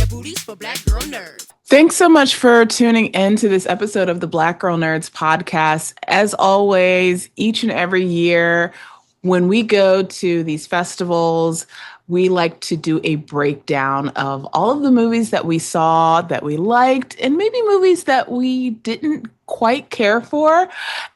Booties for Black Girl Nerds. Thanks so much for tuning in to this episode of the Black Girl Nerds podcast. As always, each and every year, when we go to these festivals, we like to do a breakdown of all of the movies that we saw, that we liked, and maybe movies that we didn't quite care for.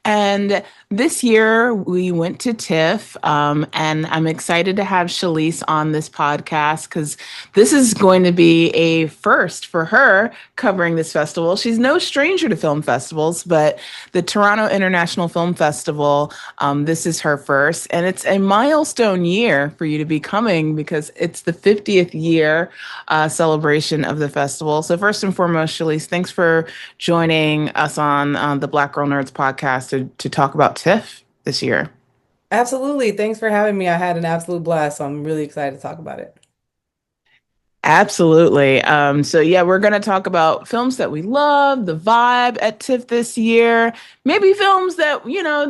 And this year we went to TIFF, and I'm excited to have Chalice on this podcast because this is going to be a first for her covering this festival. She's no stranger to film festivals, but the Toronto International Film Festival, this is her first, and it's a milestone year for you to be coming because it's the 50th year celebration of the festival. So first and foremost, Chalice, thanks for joining us on the Black Girl Nerds podcast to talk about TIFF this year. Absolutely. Thanks for having me. I had an absolute blast. So I'm really excited to talk about it. Absolutely. So yeah, we're going to talk about films that we love, the vibe at TIFF this year, maybe films that,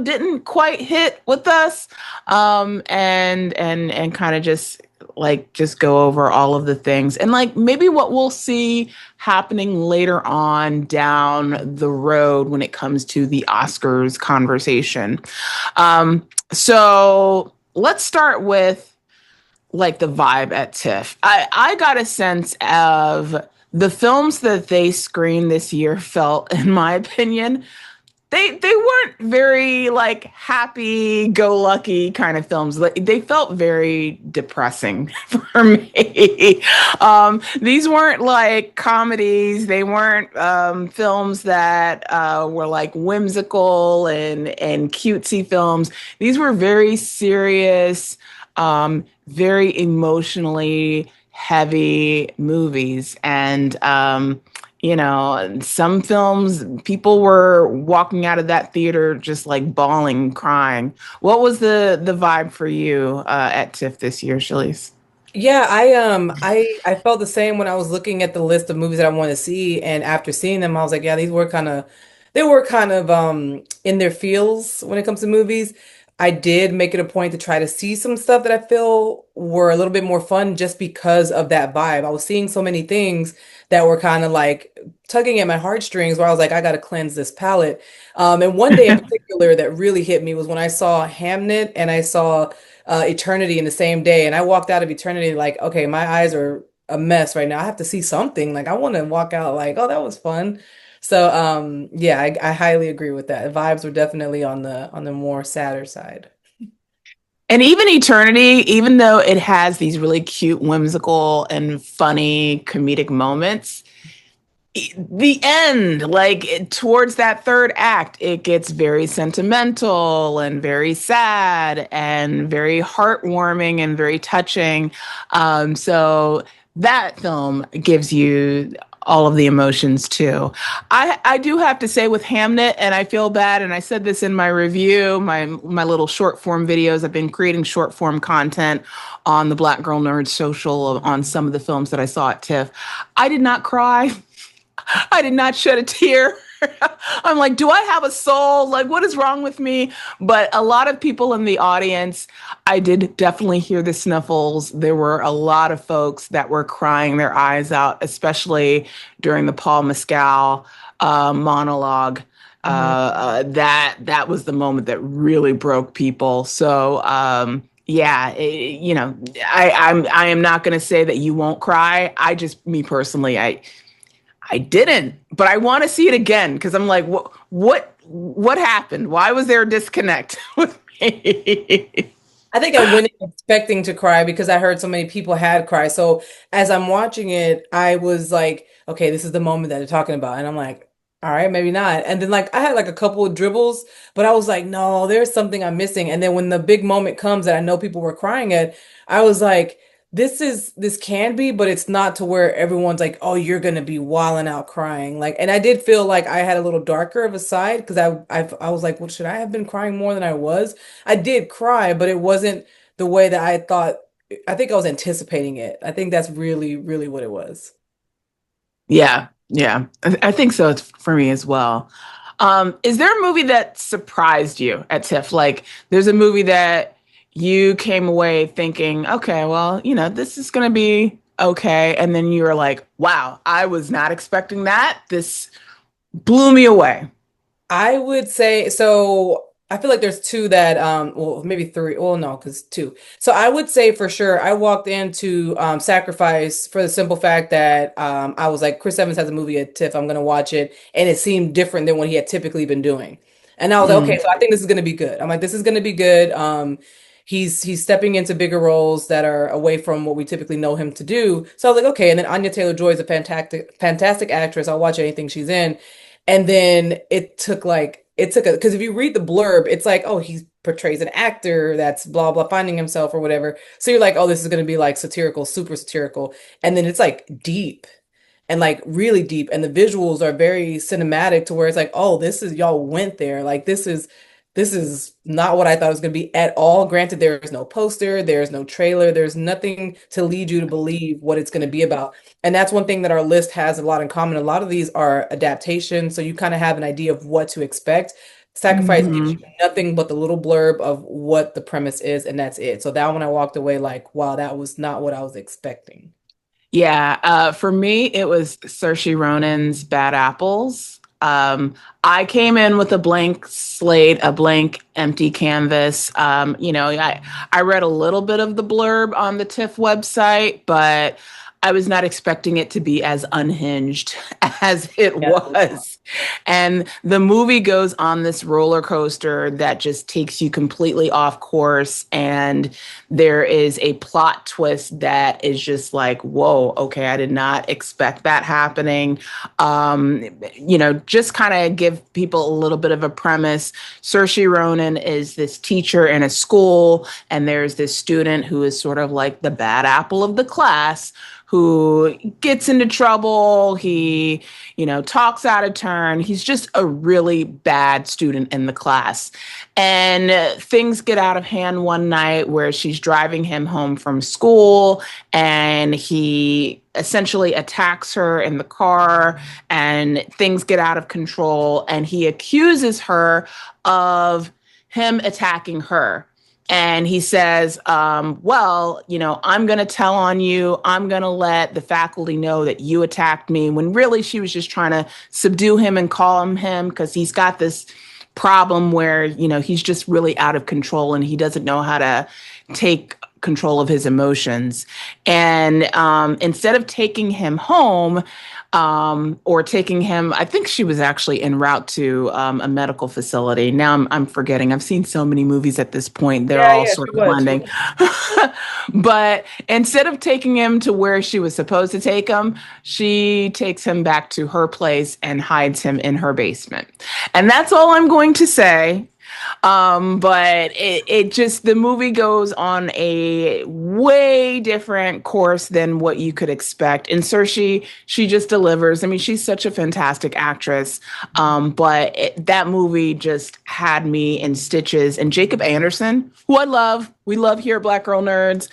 didn't quite hit with us, and kind of just go over all of the things and maybe what we'll see happening later on down the road when it comes to the Oscars conversation. So let's start with the vibe at TIFF. I got a sense of the films that they screened this year felt, in my opinion, they weren't very happy-go-lucky kind of films. They felt very depressing for me. These weren't comedies. They weren't films that were whimsical and cutesy films. These were very serious, very emotionally heavy movies. And, some films, people were walking out of that theater just bawling, crying. What was the vibe for you at TIFF this year, Chalice? Yeah, I felt the same when I was looking at the list of movies that I want to see. And after seeing them, I was like, yeah, they were kind of in their feels when it comes to movies. I did make it a point to try to see some stuff that I feel were a little bit more fun just because of that vibe. I was seeing so many things that were kind of tugging at my heartstrings where I was like, I got to cleanse this palate. And one day in particular that really hit me was when I saw Hamnet and I saw Eternity in the same day. And I walked out of Eternity okay, my eyes are a mess right now. I have to see something. I want to walk out oh, that was fun. So yeah, I highly agree with that. Vibes were definitely on the more sadder side. And even Eternity, even though it has these really cute, whimsical, and funny comedic moments, the end, towards that third act, it gets very sentimental and very sad and very heartwarming and very touching. So that film gives you all of the emotions too. I do have to say with Hamnet, and I feel bad, and I said this in my review, my little short form videos. I've been creating short form content on the Black Girl Nerd social on some of the films that I saw at TIFF. I did not cry. I did not shed a tear. I'm like, do I have a soul? What is wrong with me? But a lot of people in the audience, I did definitely hear the sniffles. There were a lot of folks that were crying their eyes out, especially during the Paul Mescal monologue. That was the moment that really broke people. So, yeah, I am not going to say that you won't cry. Me personally, I didn't, but I want to see it again because I'm like, what happened? Why was there a disconnect with me? I think I went in expecting to cry because I heard so many people had cried. So as I'm watching it, I was like, okay, this is the moment that they're talking about. And I'm like, all right, maybe not. And then I had a couple of dribbles, but I was like, no, there's something I'm missing. And then when the big moment comes that I know people were crying at, I was like, this can be, but it's not to where everyone's like, oh, you're gonna be wilding out crying. And I did feel like I had a little darker of a side because I was like, well, should I have been crying more than I was? I did cry, but it wasn't the way that I thought. I think I was anticipating it. I think that's really, really what it was. Yeah, I think so for me as well. Is there a movie that surprised you at TIFF? There's a movie that you came away thinking, okay, well, this is going to be okay, and then you're like, wow, I was not expecting that. This blew me away. I would say so. I feel like there's two that well maybe three. Well, no, because two. So I would say for sure I walked into Sacrifice for the simple fact that I was like Chris Evans has a movie at TIFF. I'm gonna watch it, and it seemed different than what he had typically been doing. And I was like, okay, Mm, so I think this is gonna be good. I'm like, this is gonna be good. He's stepping into bigger roles that are away from what we typically know him to do. So I was like, okay. And then Anya Taylor-Joy is a fantastic actress. I'll watch anything she's in. And then it took a because if you read the blurb, it's like, oh, he portrays an actor that's blah blah finding himself or whatever. So you're like, oh, this is gonna be like satirical, super satirical. And then it's like deep and like really deep. And the visuals are very cinematic to where it's like, oh, this is y'all went there. Like this is not what I thought it was gonna be at all. Granted, there's no poster, there's no trailer, there's nothing to lead you to believe what it's gonna be about. And that's one thing that our list has a lot in common. A lot of these are adaptations, so you kind of have an idea of what to expect. Sacrifice gives you mhm. nothing but the little blurb of what the premise is, and that's it. So that one I walked away like, wow, that was not what I was expecting. Yeah, for me, it was Saoirse Ronan's Bad Apples. I came in with a blank slate, a blank, empty canvas. I read a little bit of the blurb on the TIFF website, but I was not expecting it to be as unhinged as it Yeah. was. And the movie goes on this roller coaster that just takes you completely off course. And there is a plot twist that is just like, whoa, okay, I did not expect that happening. Just kind of give people a little bit of a premise. Saoirse Ronan is this teacher in a school, and there's this student who is sort of like the bad apple of the class who gets into trouble. He, talks out of turn. He's just a really bad student in the class. And things get out of hand one night where she's driving him home from school and he essentially attacks her in the car and things get out of control and he accuses her of him attacking her. And he says, well, I'm going to tell on you. I'm going to let the faculty know that you attacked me, when really she was just trying to subdue him and calm him because he's got this problem where, he's just really out of control and he doesn't know how to take control of his emotions. And instead of taking him home, or taking him, I think she was actually en route to a medical facility. Now I'm forgetting. I've seen so many movies at this point, they're Yeah, all yeah, sort she of was. She blending. was. But instead of taking him to where she was supposed to take him, she takes him back to her place and hides him in her basement. And that's all I'm going to say. But it just, the movie goes on a way different course than what you could expect. And Saoirse, she just delivers. I mean, she's such a fantastic actress. That movie just had me in stitches. And Jacob Anderson, who I love, we love here at Black Girl Nerds.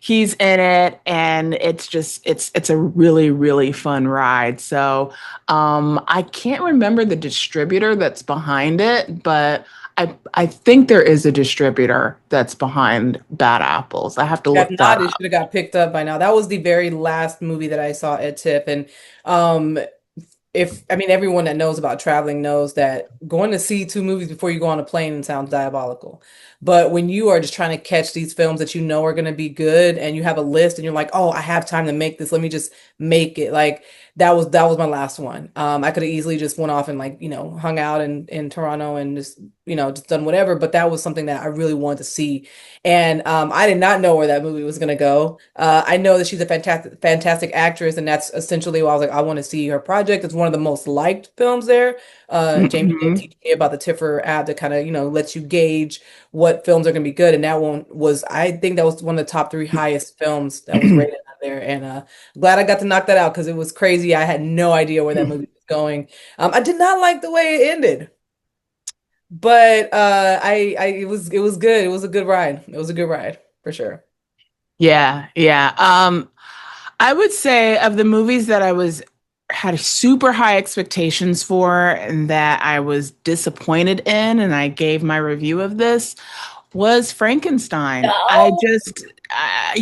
He's in it, and it's a really really fun ride. So I can't remember the distributor that's behind it, but I think there is a distributor that's behind Bad Apples. I have to If look that not, it up. should have got picked up by now. That was the very last movie that I saw at TIFF, and um, if I mean everyone that knows about traveling knows that going to see two movies before you go on a plane sounds diabolical. But when you are just trying to catch these films that you know are going to be good and you have a list and you're like, "Oh, I have time to make this. Let me just make it." Like that was my last one. I could have easily just went off and like, hung out in Toronto and just, just done whatever, but that was something that I really wanted to see. And I did not know where that movie was going to go. I know that she's a fantastic actress, and that's essentially why I was like, I want to see her project. It's one of the most liked films there. Jamie did Mhm. teach me about the Tiffer app that kind of, lets you gauge what films are going to be good. And that one was, I think that was one of the top three highest films that was rated on there. And glad I got to knock that out because it was crazy. I had no idea where that movie was going. I did not like the way it ended. But it was good. It was a good ride. It was a good ride for sure. Yeah, yeah. I would say of the movies that I was had super high expectations for and that I was disappointed in, and I gave my review of this, was Frankenstein. I No. just, I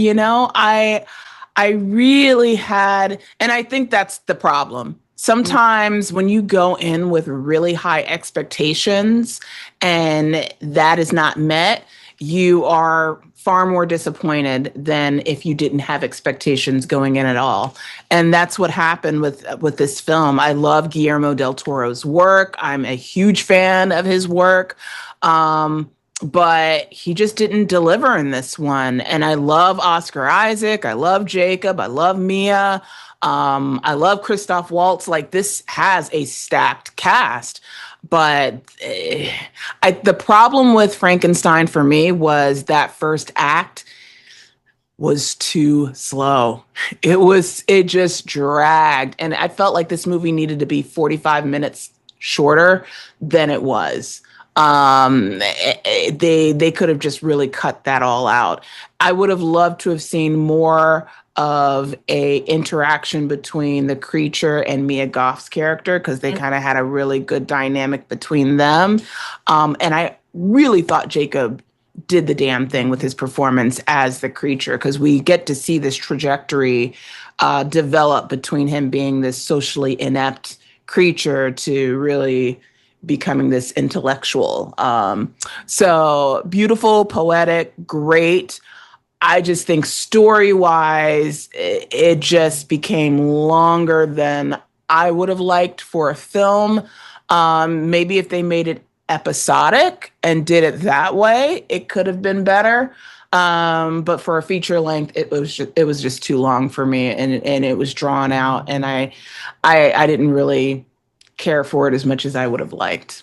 I really had, and I think that's the problem. Mm. Sometimes when you go in with really high expectations and that is not met, you are far more disappointed than if you didn't have expectations going in at all. And that's what happened with this film. I love Guillermo del Toro's work. I'm a huge fan of his work. Um, but he just didn't deliver in this one. And I love Oscar Isaac. I love Jacob. I love Mia. I love Christoph Waltz. Like this has a stacked cast, but the problem with Frankenstein for me was that first act was too slow. It just dragged. And I felt like this movie needed to be 45 minutes shorter than it was. They could have just really cut that all out. I would have loved to have seen more of a interaction between the creature and Mia Goth's character because they kind of had a really good dynamic between them. And I really thought Jacob did the damn thing with his performance as the creature because we get to see this trajectory develop between him being this socially inept creature to really becoming this intellectual. So beautiful, poetic, great. I just think story wise, it just became longer than I would have liked for a film. Maybe if they made it episodic and did it that way, it could have been better. But for a feature length, it was just too long for me, and it was drawn out, and I didn't really care for it as much as I would have liked.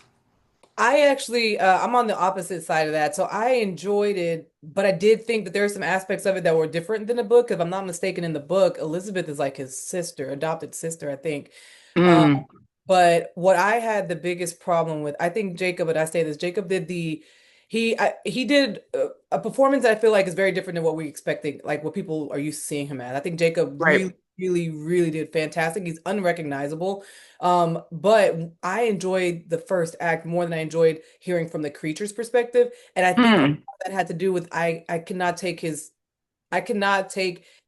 I actually, I'm on the opposite side of that. So I enjoyed it, but I did think that there are some aspects of it that were different than the book. If I'm not mistaken, in the book, Elizabeth is like his sister, adopted sister, I think. Um, Mm, but what I had the biggest problem with, I think Jacob, and I say this, Jacob did he did a performance that I feel like is very different than what we expecting, like what people are used to seeing him at. I think Jacob right. really did fantastic. He's unrecognizable. But I enjoyed the first act more than I enjoyed hearing from the creature's perspective. And I think Mm, that had to do with I cannot take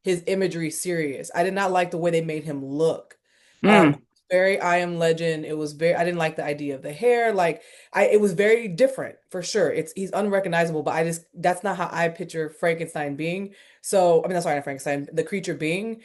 his imagery serious. I did not like the way they made him look. mm. Very I Am Legend. It was very I didn't like the idea of the hair. Like it was very different for sure. He's unrecognizable, but I just that's not how I picture Frankenstein being. So I mean that's not Frankenstein, the creature being.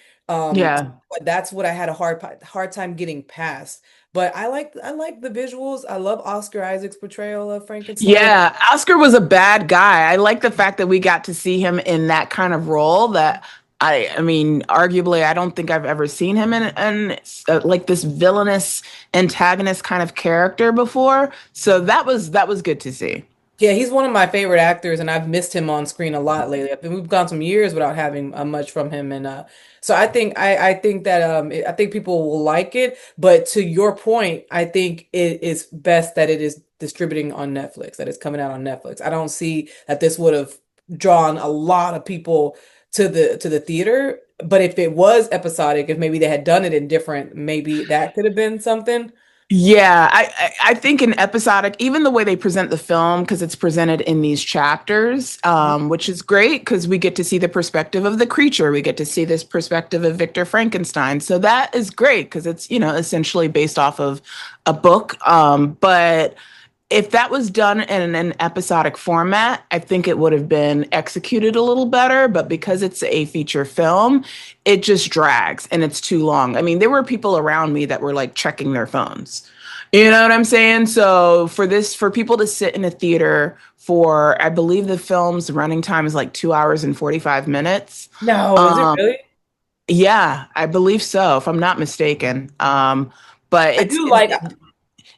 Yeah. But that's what I had a hard time getting past. But I like the visuals. I love Oscar Isaac's portrayal of Frankenstein. Yeah, Oscar was a bad guy. I like the fact that we got to see him in that kind of role that I mean, arguably, I don't think I've ever seen him in like this villainous antagonist kind of character before. So that was good to see. Yeah, he's one of my favorite actors, and I've missed him on screen a lot lately. We've gone some years without having much from him, and so I think that I think people will like it. But to your point, I think it is best that it is distributing on Netflix, that it's coming out on Netflix. I don't see that this would have drawn a lot of people to the theater. But if it was episodic, if maybe they had done it in different, maybe that could have been something. Yeah, I think in episodic, even the way they present the film, because it's presented in these chapters, which is great because we get to see the perspective of the creature. We get to see this perspective of Victor Frankenstein. So that is great because it's, you know, essentially based off of a book. But if that was done in an episodic format, I think it would have been executed a little better. But because it's a feature film, it just drags and it's too long. I mean, there were people around me that were like checking their phones. You know what I'm saying? So for people to sit in a theater for, I believe the film's running time is like 2 hours and 45 minutes. No, is it Um, really? yeah, I believe so, if I'm not mistaken. But I do like.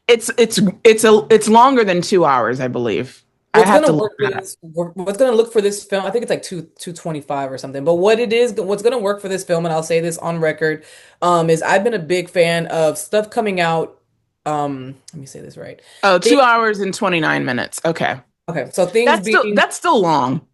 it's longer than 2 hours, I believe. I What's have gonna to look work for that up. this? What's gonna look for this film? I think it's like 225 or something. But what's gonna work for this film, and I'll say this on record, is I've been a big fan of stuff coming out. Let me say this right. Oh, two Things, hours and 29 minutes. Okay. okay, so things being That's still long.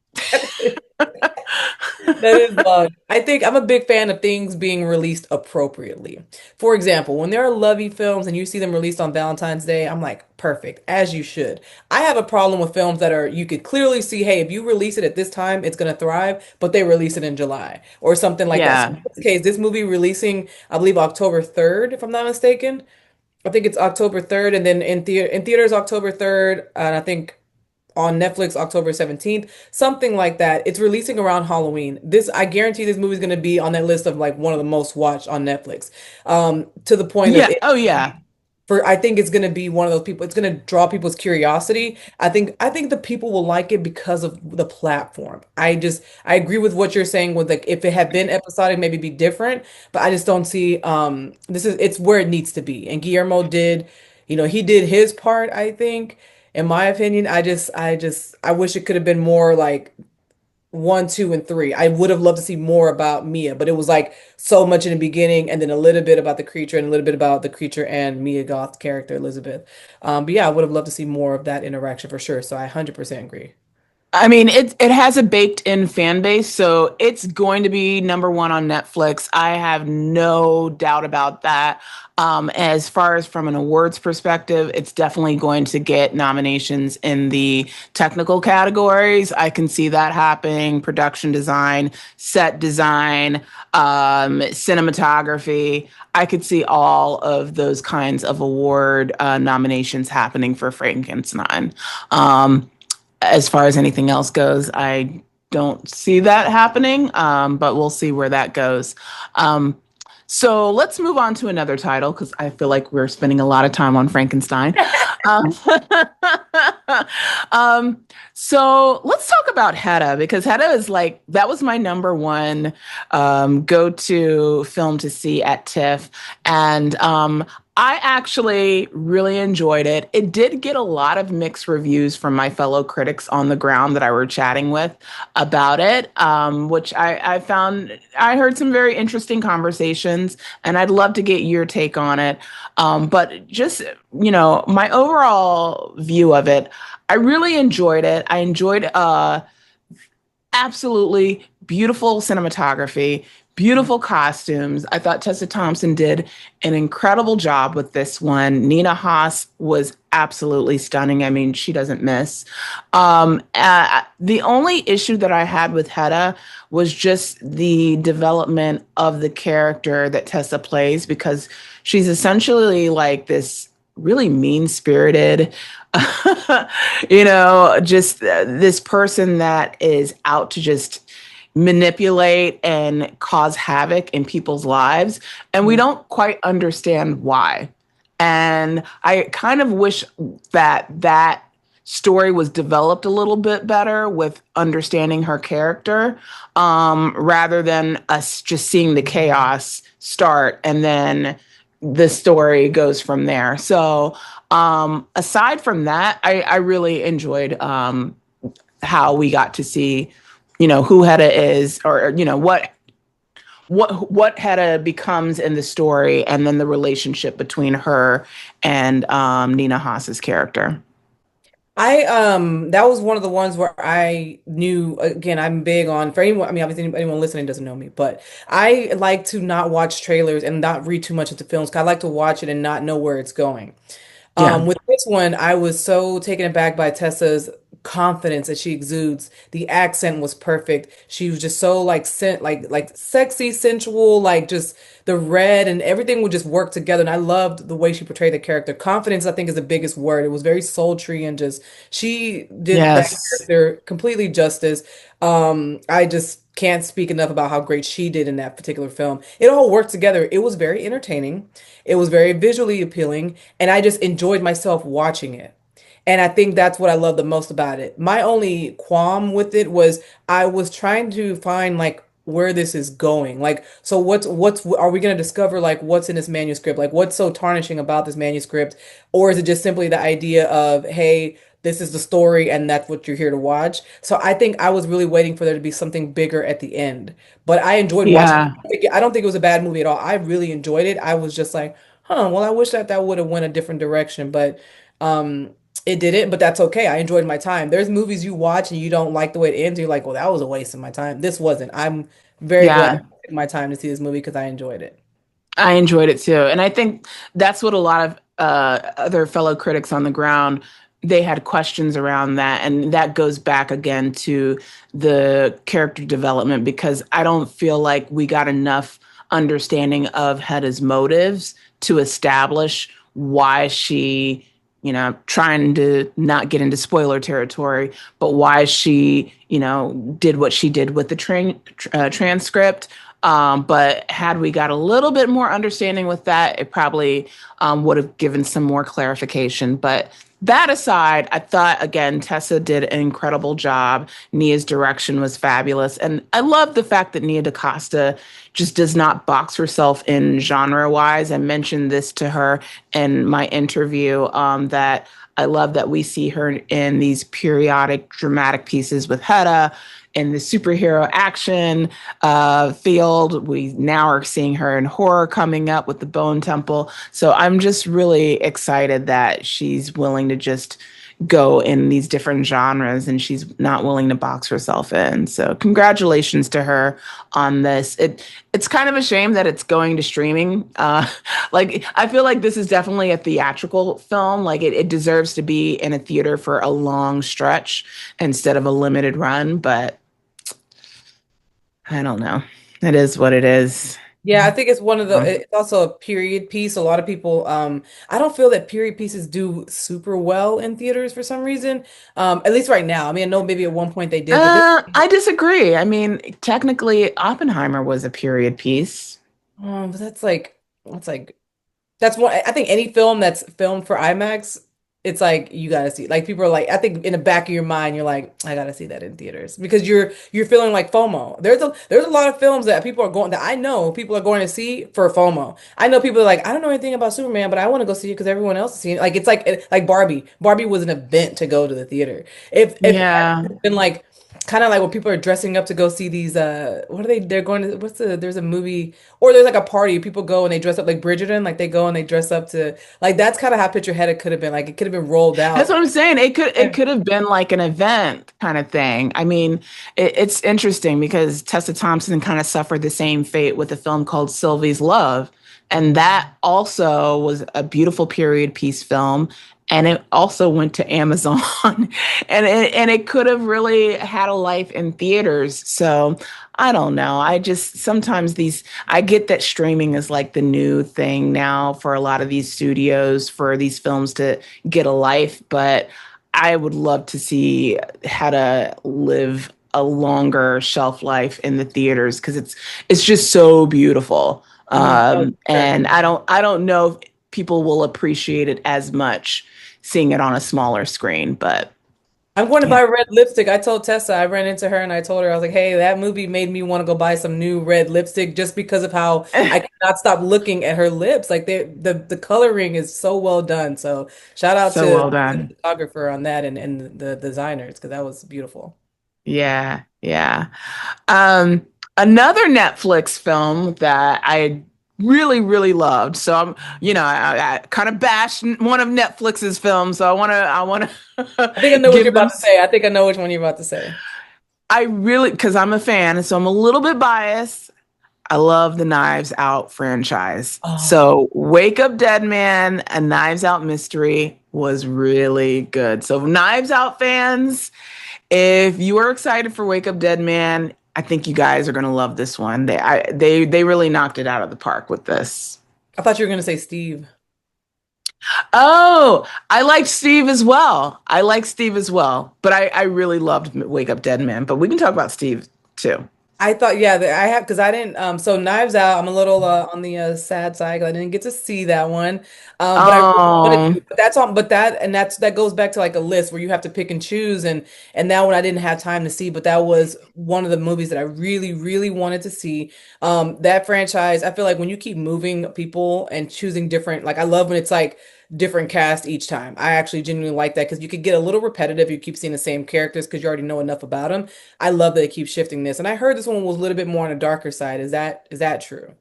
That is long. I think I'm a big fan of things being released appropriately. For example, when there are lovey films and you see them released on Valentine's Day, I'm like, perfect, as you should. I have a problem with films that are, you could clearly see, hey, if you release it at this time, it's going to thrive, but they release it in July or something like that. So Yeah. in this case, this movie releasing, I believe, October 3rd, if I'm not mistaken. I think it's October 3rd, and then in theaters October 3rd, and I think on Netflix October 17th, something like that. It's releasing around Halloween. This, I guarantee this movie is going to be on that list of like one of the most watched on Netflix. To the point of Yeah. it Oh, yeah. for I think it's going to be one of those people. It's going to draw people's curiosity. I think the people will like it because of the platform. I agree with what you're saying with like if it had been episodic maybe be different, but I just don't see this is it's where it needs to be. And Guillermo did, he did his part, I think. In my opinion, I wish it could have been more like one, two, and three. I would have loved to see more about Mia, but it was like so much in the beginning, and then a little bit about the creature, and a little bit about the creature and Mia Goth's character Elizabeth. But yeah, I would have loved to see more of that interaction for sure. So I 100% agree. I mean, it has a baked in fan base, so it's going to be number one on Netflix. I have no doubt about that. As far as from an awards perspective, it's definitely going to get nominations in the technical categories. I can see that happening: production design, set design, cinematography. I could see all of those kinds of award nominations happening for Frankenstein. As far as anything else goes, I don't see that happening, but we'll see where that goes. Um, so let's move on to another title because I feel like we're spending a lot of time on Frankenstein. Um, um, so let's talk about Hedda because Hedda is like, that was my number one go-to film to see at TIFF. And I actually really enjoyed it. It did get a lot of mixed reviews from my fellow critics on the ground that I were chatting with about it, which I found, I heard some very interesting conversations, and I'd love to get your take on it. But just, my overall view of it, I really enjoyed it. I enjoyed absolutely beautiful cinematography, beautiful costumes. I thought Tessa Thompson did an incredible job with this one. Nina Haas was absolutely stunning. I mean, she doesn't miss. The only issue that I had with Hedda was just the development of the character that Tessa plays because she's essentially like this really mean spirited, just this person that is out to just manipulate and cause havoc in people's lives. And we don't quite understand why. And I kind of wish that story was developed a little bit better with understanding her character, rather than us just seeing the chaos start and then the story goes from there. So, aside from that, I really enjoyed how we got to see, who Hedda is, or what Hedda becomes in the story, and then the relationship between her and Nina Haas's character. I that was one of the ones where I knew again I'm big on for anyone I mean obviously anyone listening doesn't know me but I like to not watch trailers and not read too much into films 'cause I like to watch it and not know where it's going. Yeah. With this one, I was so taken aback by Tessa's confidence that she exudes. The accent was perfect. She was just so like like sexy, sensual, like just the red and everything would just work together. And I loved the way she portrayed the character. Confidence, I think, is the biggest word. It was very sultry and just she did that Yes. character completely justice. I just can't speak enough about how great she did in that particular film. It all worked together. It was very entertaining. It was very visually appealing, and I just enjoyed myself watching it. And I think that's what I love the most about it. My only qualm with it was I was trying to find like where this is going. Like, so what's are we going to discover like what's in this manuscript? Like what's so tarnishing about this manuscript? Or is it just simply the idea of, hey, this is the story and that's what you're here to watch? So I think I was really waiting for there to be something bigger at the end. But I enjoyed watching Yeah. it. I don't think it was a bad movie at all. I really enjoyed it. I was just like, huh, well, I wish that would have went a different direction. But It didn't, but that's okay. I enjoyed my time. There's movies you watch and you don't like the way it ends. You're like, well, that was a waste of my time. This wasn't. I'm very glad Yeah. I took my time to see this movie because I enjoyed it. I enjoyed it too. And I think that's what a lot of other fellow critics on the ground, they had questions around that. And that goes back again to the character development because I don't feel like we got enough understanding of Hedda's motives to establish why she, trying to not get into spoiler territory, but why she, did what she did with the transcript. But had we got a little bit more understanding with that, it probably would have given some more clarification. But that aside, I thought, again, Tessa did an incredible job. Nia's direction was fabulous. And I love the fact that Nia DaCosta just does not box herself in genre wise. I mentioned this to her in my interview that I love that we see her in these periodic dramatic pieces with Hedda in the superhero action field. We now are seeing her in horror coming up with the Bone Temple. So I'm just really excited that she's willing to just go in these different genres and she's not willing to box herself in. So congratulations to her on this. It's kind of a shame that it's going to streaming. Like I feel like this is definitely a theatrical film. Like it deserves to be in a theater for a long stretch instead of a limited run, but I don't know. It is what it is. Yeah, I think it's one of the, Um, it's also a period piece. A lot of people, I don't feel that period pieces do super well in theaters for some reason. At least right now. I mean, I know maybe at one point they did, but this, I disagree. I mean, technically, Oppenheimer was a period piece. but that's like that's one. I think any film that's filmed for IMAX, it's like you gotta see. Like people are like, I think in the back of your mind, you're like, I gotta see that in theaters because you're feeling like FOMO. There's a lot of films that people are going that I know people are going to see for FOMO. I know people are like, I don't know anything about Superman, but I want to go see it because everyone else is seeing it. Like it's like Barbie. Barbie was an event to go to the theater. If it Yeah. had been like kind of like when people are dressing up to go see these what are they're going to what's there's a movie or there's like a party people go and they dress up like Bridgerton like they go and they dress up to like that's kind of how Picture Head it could have been like it could have been rolled That's out. what I'm saying. It Yeah. could have been like an event kind of thing. I mean, it's interesting because Tessa Thompson kind of suffered the same fate with a film called Sylvie's Love, and that also was a beautiful period piece film, and it also went to Amazon, and it could have really had a life in theaters. So I don't know. I just sometimes these I get that streaming is like the new thing now for a lot of these studios for these films to get a life, but I would love to see how to live a longer shelf life in the theaters because it's just so beautiful. Oh, sure. And I don't know if people will appreciate it as much seeing it on a smaller screen, but I'm going to yeah. buy red lipstick. I told Tessa, I ran into her and I told her, I was like, hey, that movie made me want to go buy some new red lipstick just because of how I cannot stop looking at her lips. Like the coloring is so well done. So shout out So to well the done. photographer on that and the designers because that was beautiful. Yeah, yeah. Um, Another Netflix film that I really, really loved. So I kind of bashed one of Netflix's films. So I want to I think I know what you're give them. about to say. I think I know which one you're about to say. I really, because I'm a fan, so I'm a little bit biased. I love the Knives Out franchise. Oh, So Wake Up Dead Man, a Knives Out mystery was really good. So Knives Out fans, if you are excited for Wake Up Dead Man, I think you guys are gonna love this one. They really knocked it out of the park with this. I thought you were going to say Steve. Oh, I liked Steve as well. I like Steve as well, but I really loved Wake Up Dead Man. But we can talk about Steve too. I thought, yeah, I have because I didn't. So Knives Out, I'm a little on the sad side 'cause I didn't get to see that one. But I really wanted Oh, to. But that's on. But that goes back to like a list where you have to pick and choose. And that one I didn't have time to see. But that was one of the movies that I really, really wanted to see. That franchise, I feel like when you keep moving people and choosing different, like I love when it's like different cast each time. I actually genuinely like that because you could get a little repetitive. You keep seeing the same characters because you already know enough about them. I love that it keeps shifting this. And I heard this one was a little bit more on the darker side. Is that true?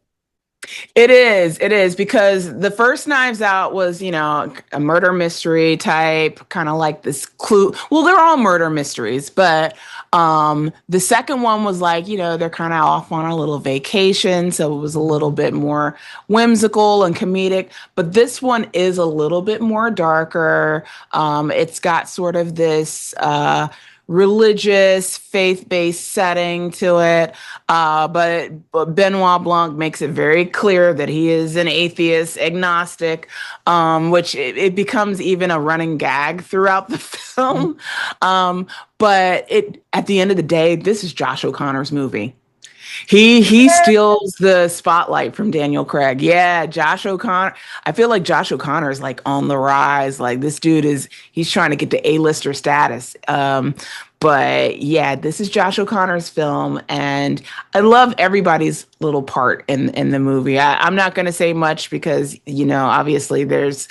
It is because the first Knives Out was, a murder mystery type, kind of like this clue. Well, they're all murder mysteries, but the second one was like, they're kind of off on a little vacation, so it was a little bit more whimsical and comedic. But this one is a little bit more darker. It's got sort of this religious, faith-based setting to it. But Benoit Blanc makes it very clear that he is an atheist, agnostic, which it becomes even a running gag throughout the film. Um, but at the end of the day, this is Josh O'Connor's movie. He steals the spotlight from Daniel Craig. Yeah, Josh O'Connor. I feel like Josh O'Connor is like on the rise. Like this dude he's trying to get to A-lister status. But yeah, this is Josh O'Connor's film, and I love everybody's little part in the movie. I'm not going to say much because obviously this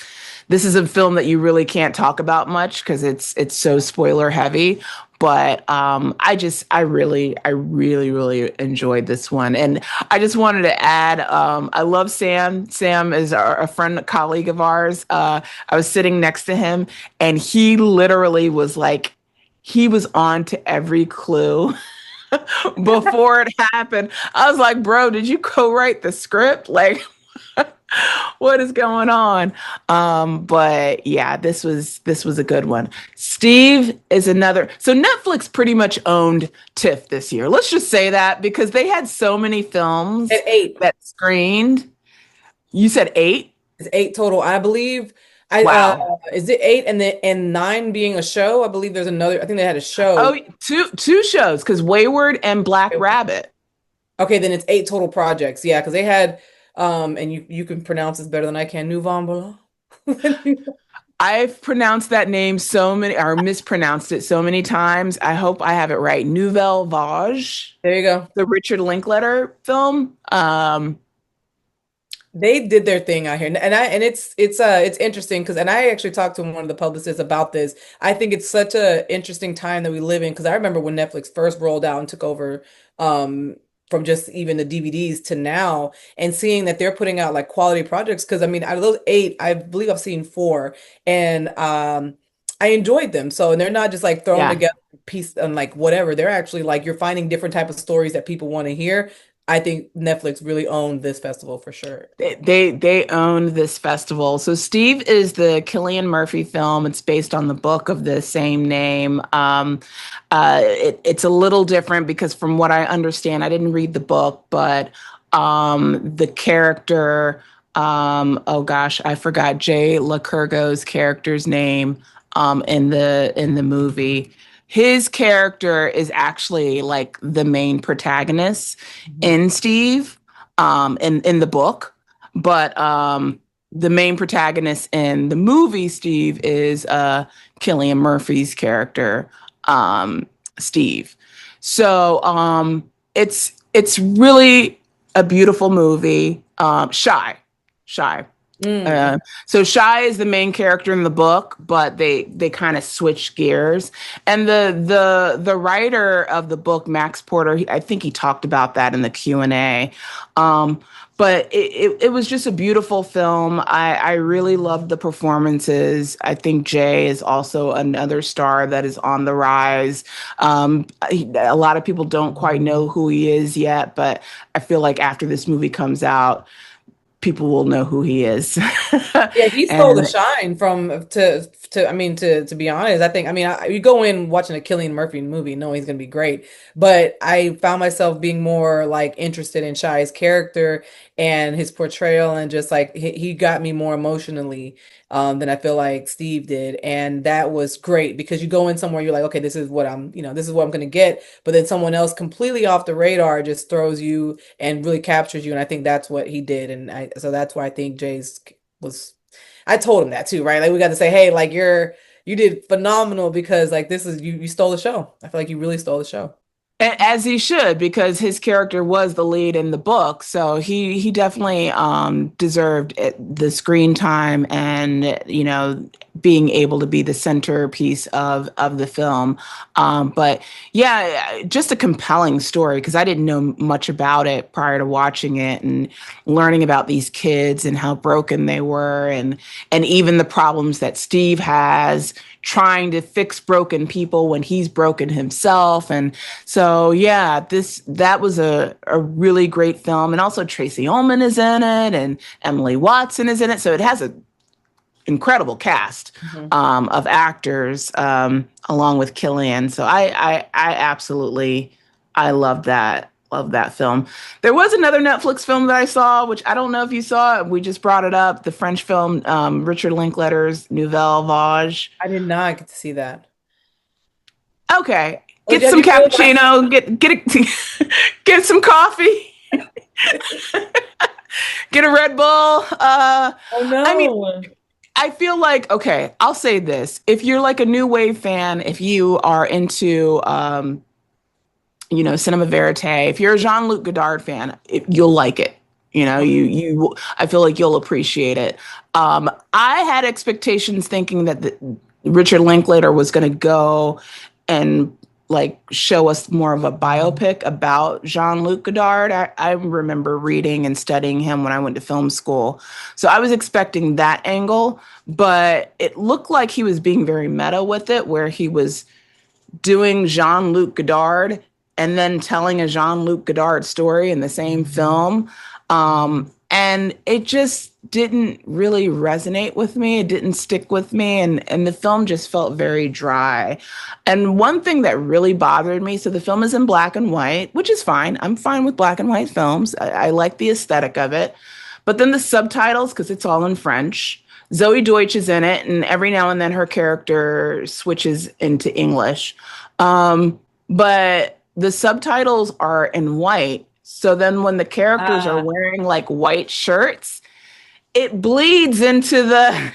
is a film that you really can't talk about much because it's so spoiler heavy. But I really enjoyed this one, and I just wanted to add, I love Sam. Sam is a friend, a colleague of ours. I was sitting next to him, and he literally was like, he was on to every clue before it happened. I was like, bro, did you co-write the script? Like, what is going on? But yeah, this was a good one. Steve is another. So Netflix pretty much owned TIFF this year. Let's just say that because they had so many films At eight. that screened. You said eight? It's eight total, I believe. I Wow. Is it eight and nine being a show? I believe there's another. I think they had a Oh, show. two shows because Wayward and Black Rabbit. Okay, then it's eight total projects. Yeah, because they had and you can pronounce this better than I can. Nous Blanc. I've pronounced that name so many or mispronounced it so many times. I hope I have it right. Nouvelle Vague, There you go. the Richard Linklater film. They did their thing out here, and it's interesting because and I actually talked to one of the publicists about this. I think it's such a interesting time that we live in because I remember when Netflix first rolled out and took over from just even the DVDs to now, and seeing that they're putting out like quality projects. Because I mean, out of those eight, I believe I've seen four, and I enjoyed them. So, and they're not just like thrown Yeah. together piece and like whatever. They're actually like you're finding different type of stories that people want to hear. I think Netflix really owned this festival for sure. They own this festival. So Steve is the Cillian Murphy film. It's based on the book of the same name. It's a little different because from what I understand, I didn't read the book, but the character, oh gosh, I forgot Jay Lacurgo's character's name in the movie. His character is actually like the main protagonist Mhm. in Steve, in the book, but the main protagonist in the movie Steve is Cillian Murphy's character, Steve. So it's really a beautiful movie. Shy. Mm. So Shy is the main character in the book, but they kind of switch gears. And the writer of the book, Max Porter, I think he talked about that in the Q&A. But it was just a beautiful film. I really loved the performances. I think Jay is also another star that is on the rise. A lot of people don't quite know who he is yet, but I feel like after this movie comes out, people will know who he is. Yeah, he stole the And shine from to I mean to be honest, I think I mean you go in watching a Cillian Murphy movie knowing he's gonna be great, but I found myself being more like interested in Shai's character and his portrayal and just like he got me more emotionally than I feel like Steve did, and that was great because you go in somewhere you're like okay this is what this is what I'm gonna get, but then someone else completely off the radar just throws you and really captures you, and I think that's what he did, and so that's why I think Jay's was I told him that too, right? Like we got to say, hey, you did phenomenal because like this is you stole the show. I feel like you really stole the show. As he should, because his character was the lead in the book, so he definitely deserved the screen time and being able to be the centerpiece of the film. But yeah, just a compelling story because I didn't know much about it prior to watching it and learning about these kids and how broken they were and even the problems that Steve has trying to fix broken people when he's broken himself. And so yeah, this that was a really great film. And also Tracy Ullman is in it and Emily Watson is in it. So it has an incredible cast Mhm. of actors along with Killian. So I absolutely I love that. Love that film. There was another Netflix film that I saw, which I don't know if you saw. We just brought it up. The French film, Richard Linklater's Nouvelle Vague. I did not get to see that. Okay, Oh, get did some you feel like? cappuccino, get some coffee, get a Red Bull. Oh I mean, no. I feel like okay. I'll say this: if you're like a new wave fan, if you are into cinema verite, if you're a Jean-Luc Godard fan, you'll like it. I feel like you'll appreciate it. I had expectations thinking that Richard Linklater was going to go and like show us more of a biopic about Jean-Luc Godard. I remember reading and studying him when I went to film school. So I was expecting that angle, but it looked like he was being very meta with it, where he was doing Jean-Luc Godard and then telling a Jean-Luc Godard story in the same film. And it just didn't really resonate with me. It didn't stick with me. And the film just felt very dry. And one thing that really bothered me, so the film is in black and white, which is fine. I'm fine with black and white films. I like the aesthetic of it. But then the subtitles, because it's all in French. Zoe Deutsch is in it, and every now and then her character switches into English. But the subtitles are in white. So then when the characters are Ah, wearing like white shirts, it bleeds into the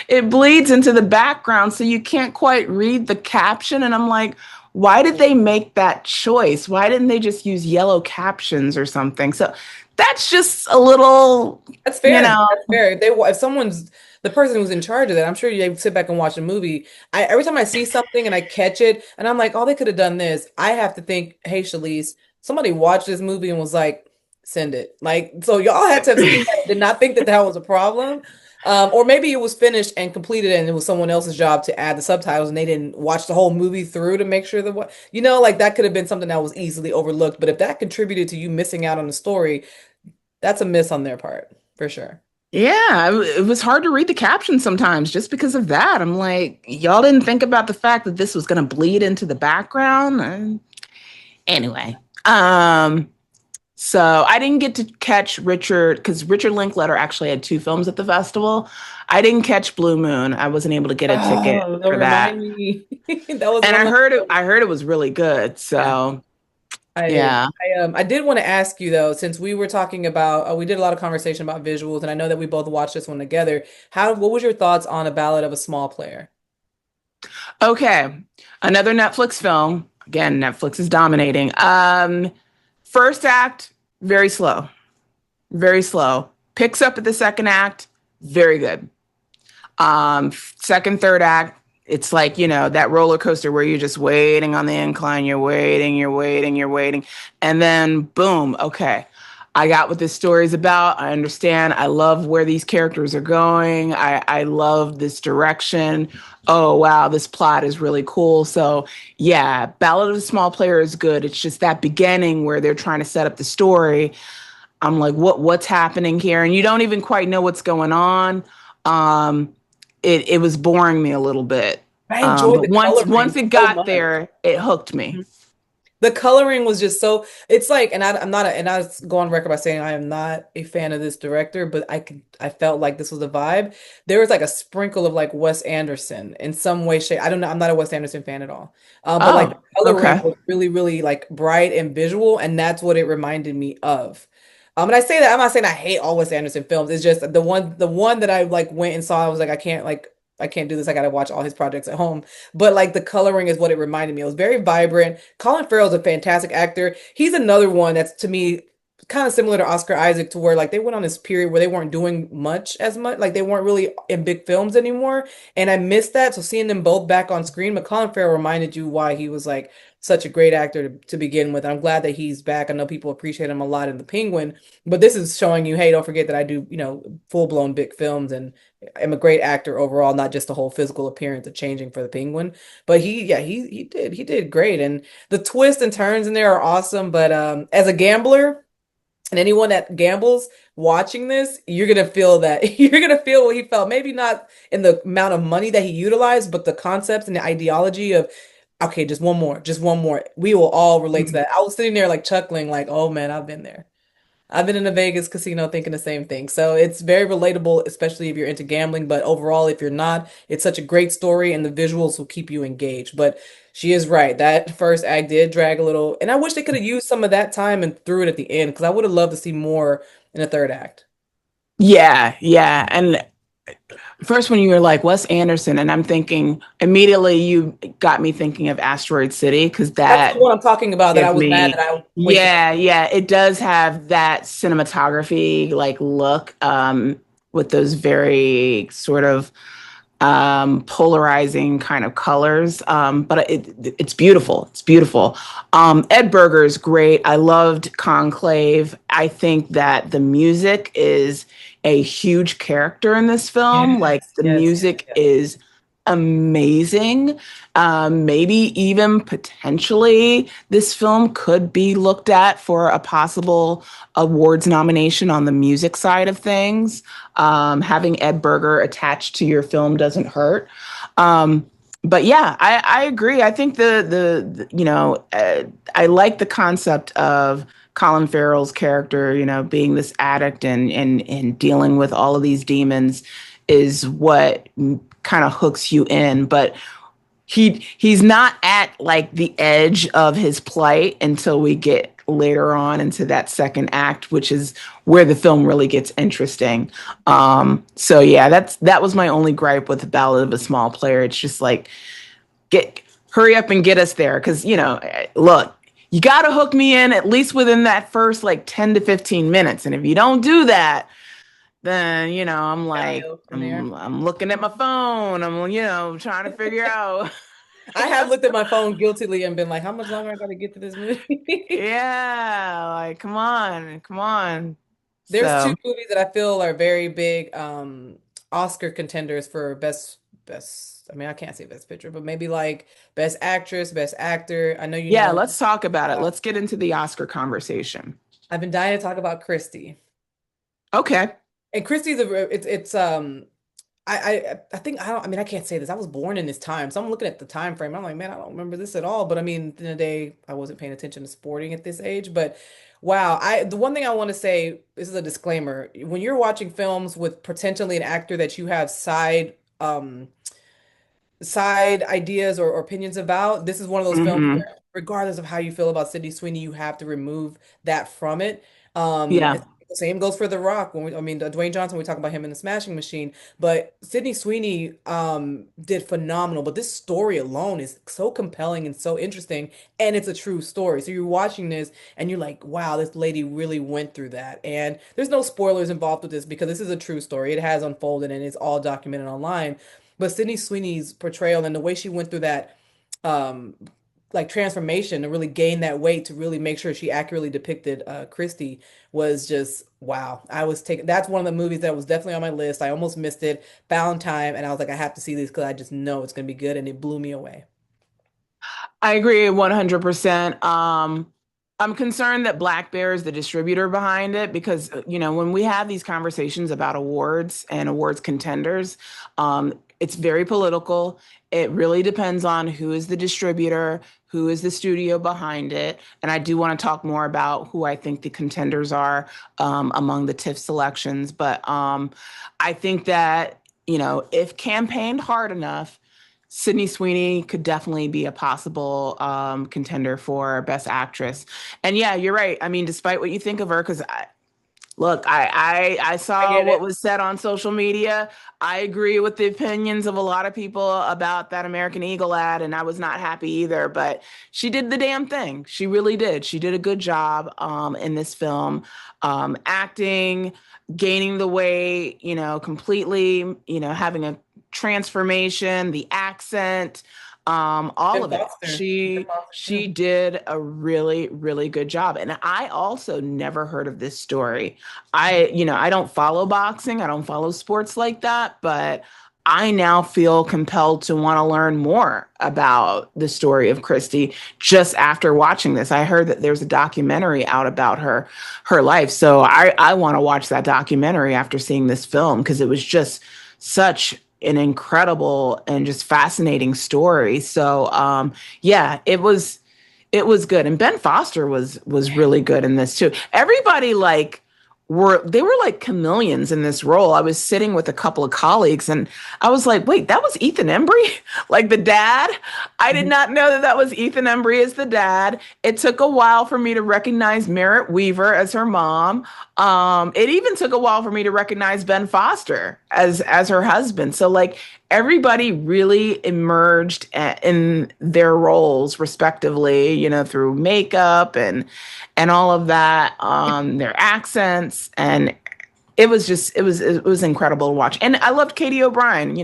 it bleeds into the background so you can't quite read the caption and I'm like, why did they make that choice? Why didn't they just use yellow captions or something? So that's just a little, that's you fair. know, That's fair. If someone's the person who's in charge of that, I'm sure you sit back and watch a movie. Every time I see something and I catch it, and I'm like, oh, they could have done this. I have to think, hey, Chalice, somebody watched this movie and was like, send it. Like, so y'all had to have seen that and did not think that that was a problem. Or maybe it was finished and completed and it was someone else's job to add the subtitles and they didn't watch the whole movie through to make sure that like that could have been something that was easily overlooked. But if that contributed to you missing out on the story, that's a miss on their part, for sure. yeah, it was hard to read the captions sometimes just because of that. I'm like, y'all didn't think about the fact that this was going to bleed into the background. And anyway, so I didn't get to catch Richard because Richard Linklater actually had two films at the festival. I didn't catch Blue Moon. I wasn't able to get a ticket Oh, don't for that. remind me. That was And one I of heard it, my, I heard it was really good. yeah, So I did. yeah. I did want to ask you though, since we were talking about, we did a lot of conversation about visuals, and I know that we both watched this one together. What was your thoughts on A Ballad of a Small Player? Okay. Another Netflix film. Again, Netflix is dominating. First act, very slow. Very slow. Picks up at the second act, very good. Second, third act, it's like, that roller coaster where you're just waiting on the incline, you're waiting, you're waiting, you're waiting. And then boom, okay. I got what this story is about. I understand. I love where these characters are going. I love this direction. Oh, wow, this plot is really cool. So, yeah, Ballad of a Small Player is good. It's just that beginning where they're trying to set up the story. I'm like, what's happening here? And you don't even quite know what's going on. It was boring me a little bit. I enjoyed But the once coloring it so got much. there, it hooked me. The coloring was just so it's like, and I'm not and I go on record by saying I am not a fan of this director, but I felt like this was a vibe. There was like a sprinkle of like Wes Anderson in some way, shape. I don't know. I'm not a Wes Anderson fan at all. But like the Oh, coloring okay. was really, really like bright and visual, and that's what it reminded me of. And I say that I'm not saying I hate all Wes Anderson films. It's just the one that I like went and saw. I was like, I can't like. I can't do this. I got to watch all his projects at home. But like the coloring is what it reminded me. It was very vibrant. Colin Farrell's a fantastic actor. He's another one that's to me kind of similar to Oscar Isaac, to where like they went on this period where they weren't doing much, like they weren't really in big films anymore, and I missed that. So seeing them both back on screen, but Colin Farrell reminded you why he was like such a great actor to begin with. I'm glad that he's back. I know people appreciate him a lot in The Penguin, but this is showing you, hey, don't forget that I do, full blown big films and am a great actor overall, not just the whole physical appearance of changing for The Penguin. But he did great, and the twists and turns in there are awesome. But as a gambler, and anyone that gambles watching this, you're gonna feel that you're gonna feel what he felt. Maybe not in the amount of money that he utilized, but the concepts and the ideology of, okay, just one more, just one more. We will all relate to that. I was sitting there like chuckling, like, oh man, I've been there. I've been in a Vegas casino thinking the same thing. So it's very relatable, especially if you're into gambling. But overall, if you're not, it's such a great story and the visuals will keep you engaged. But she is right. That first act did drag a little. And I wish they could have used some of that time and threw it at the end, because I would have loved to see more in the third act. Yeah, yeah. And first, when you were like Wes Anderson, and I'm thinking immediately, you got me thinking of Asteroid City because That's the that one I'm talking about that I gives was mad that me, I wasted. yeah, yeah, it does have that cinematography like look, with those very sort of polarizing kind of colors. But it's beautiful. It's beautiful. Ed Berger is great. I loved Conclave. I think that the music is a huge character in this film. Like Yes, the yes, yes, music yes. is amazing. Maybe even potentially this film could be looked at for a possible awards nomination on the music side of things. Having Ed Berger attached to your film doesn't hurt. Um, but yeah, I agree. I think I like the concept of Colin Farrell's character, being this addict and dealing with all of these demons is what kind of hooks you in. But he's not at like the edge of his plight until we get later on into that second act, which is where the film really gets interesting. So yeah, that was my only gripe with the Ballad of a Small Player. It's just like, get hurry up and get us there, because look, you got to hook me in at least within that first like 10 to 15 minutes, and if you don't do that, then I'm like, Downhill from there. I'm looking at my phone, I'm trying to figure out. I have looked at my phone guiltily and been like, how much longer I got to get to this movie? Yeah, like come on, come on. There's two So movies that I feel are very big Oscar contenders for I mean, I can't say best picture, but maybe like best actress, best actor. I know you yeah, know let's talk about it. Let's get into the Oscar conversation. I've been dying to talk about Christie. Okay. And Christie's it's I think I don't I mean I can't say this. I was born in this time. So I'm looking at the time frame. I'm like, man, I don't remember this at all. But I mean, in the day I wasn't paying attention to sporting at this age. But wow, I the one thing I want to say, this is a disclaimer. When you're watching films with potentially an actor that you have side ideas or opinions about, this is one of those films Hmm. where, regardless of how you feel about Sydney Sweeney, you have to remove that from it. Yeah. The same goes for The Rock. I mean, Dwayne Johnson, we talk about him in The Smashing Machine, but Sydney Sweeney did phenomenal. But this story alone is so compelling and so interesting, and it's a true story. So you're watching this and you're like, wow, this lady really went through that. And there's no spoilers involved with this because this is a true story. It has unfolded and it's all documented online. But Sydney Sweeney's portrayal and the way she went through that um like transformation to really gain that weight, to really make sure she accurately depicted Christy, was just wow. I was taking That's one of the movies that was definitely on my list. I almost missed it, found time, and I was like, I have to see this because I just know it's gonna be good, and it blew me away. I agree 100%. I'm concerned that Black Bear is the distributor behind it because, when we have these conversations about awards and awards contenders, it's very political. It really depends on who is the distributor, who is the studio behind it. And I do want to talk more about who I think the contenders are, among the TIFF selections. But I think that, if campaigned hard enough, Sydney Sweeney could definitely be a possible contender for Best Actress. And yeah, you're right. I mean, despite what you think of her, because Look, I I saw get what it. was said on social media. I agree with the opinions of a lot of people about that American Eagle ad, and I was not happy either. But she did the damn thing. She really did. She did a good job in this film, acting, gaining the weight, completely, having a transformation, the accent, all Ben of it. Foster. Ben She Foster she too. did a really, really good job. And I also never heard of this story. I don't follow boxing, I don't follow sports like that, but I now feel compelled to want to learn more about the story of Christy just after watching this. I heard that there's a documentary out about her life. So I want to watch that documentary after seeing this film because it was just such an incredible and just fascinating story. So yeah, it was good. And Ben Foster was really good in this too. Everybody like they were like chameleons in this role. I was sitting with a couple of colleagues and I was like, wait, that was Ethan Embry? Like the dad? I did Mhm. not know that that was Ethan Embry as the dad. It took a while for me to recognize Merritt Weaver as her mom. It even took a while for me to recognize Ben Foster as her husband. So like everybody really emerged in their roles respectively, through makeup and all of that, their accents, and it was incredible to watch. And I loved Katie O'Brien.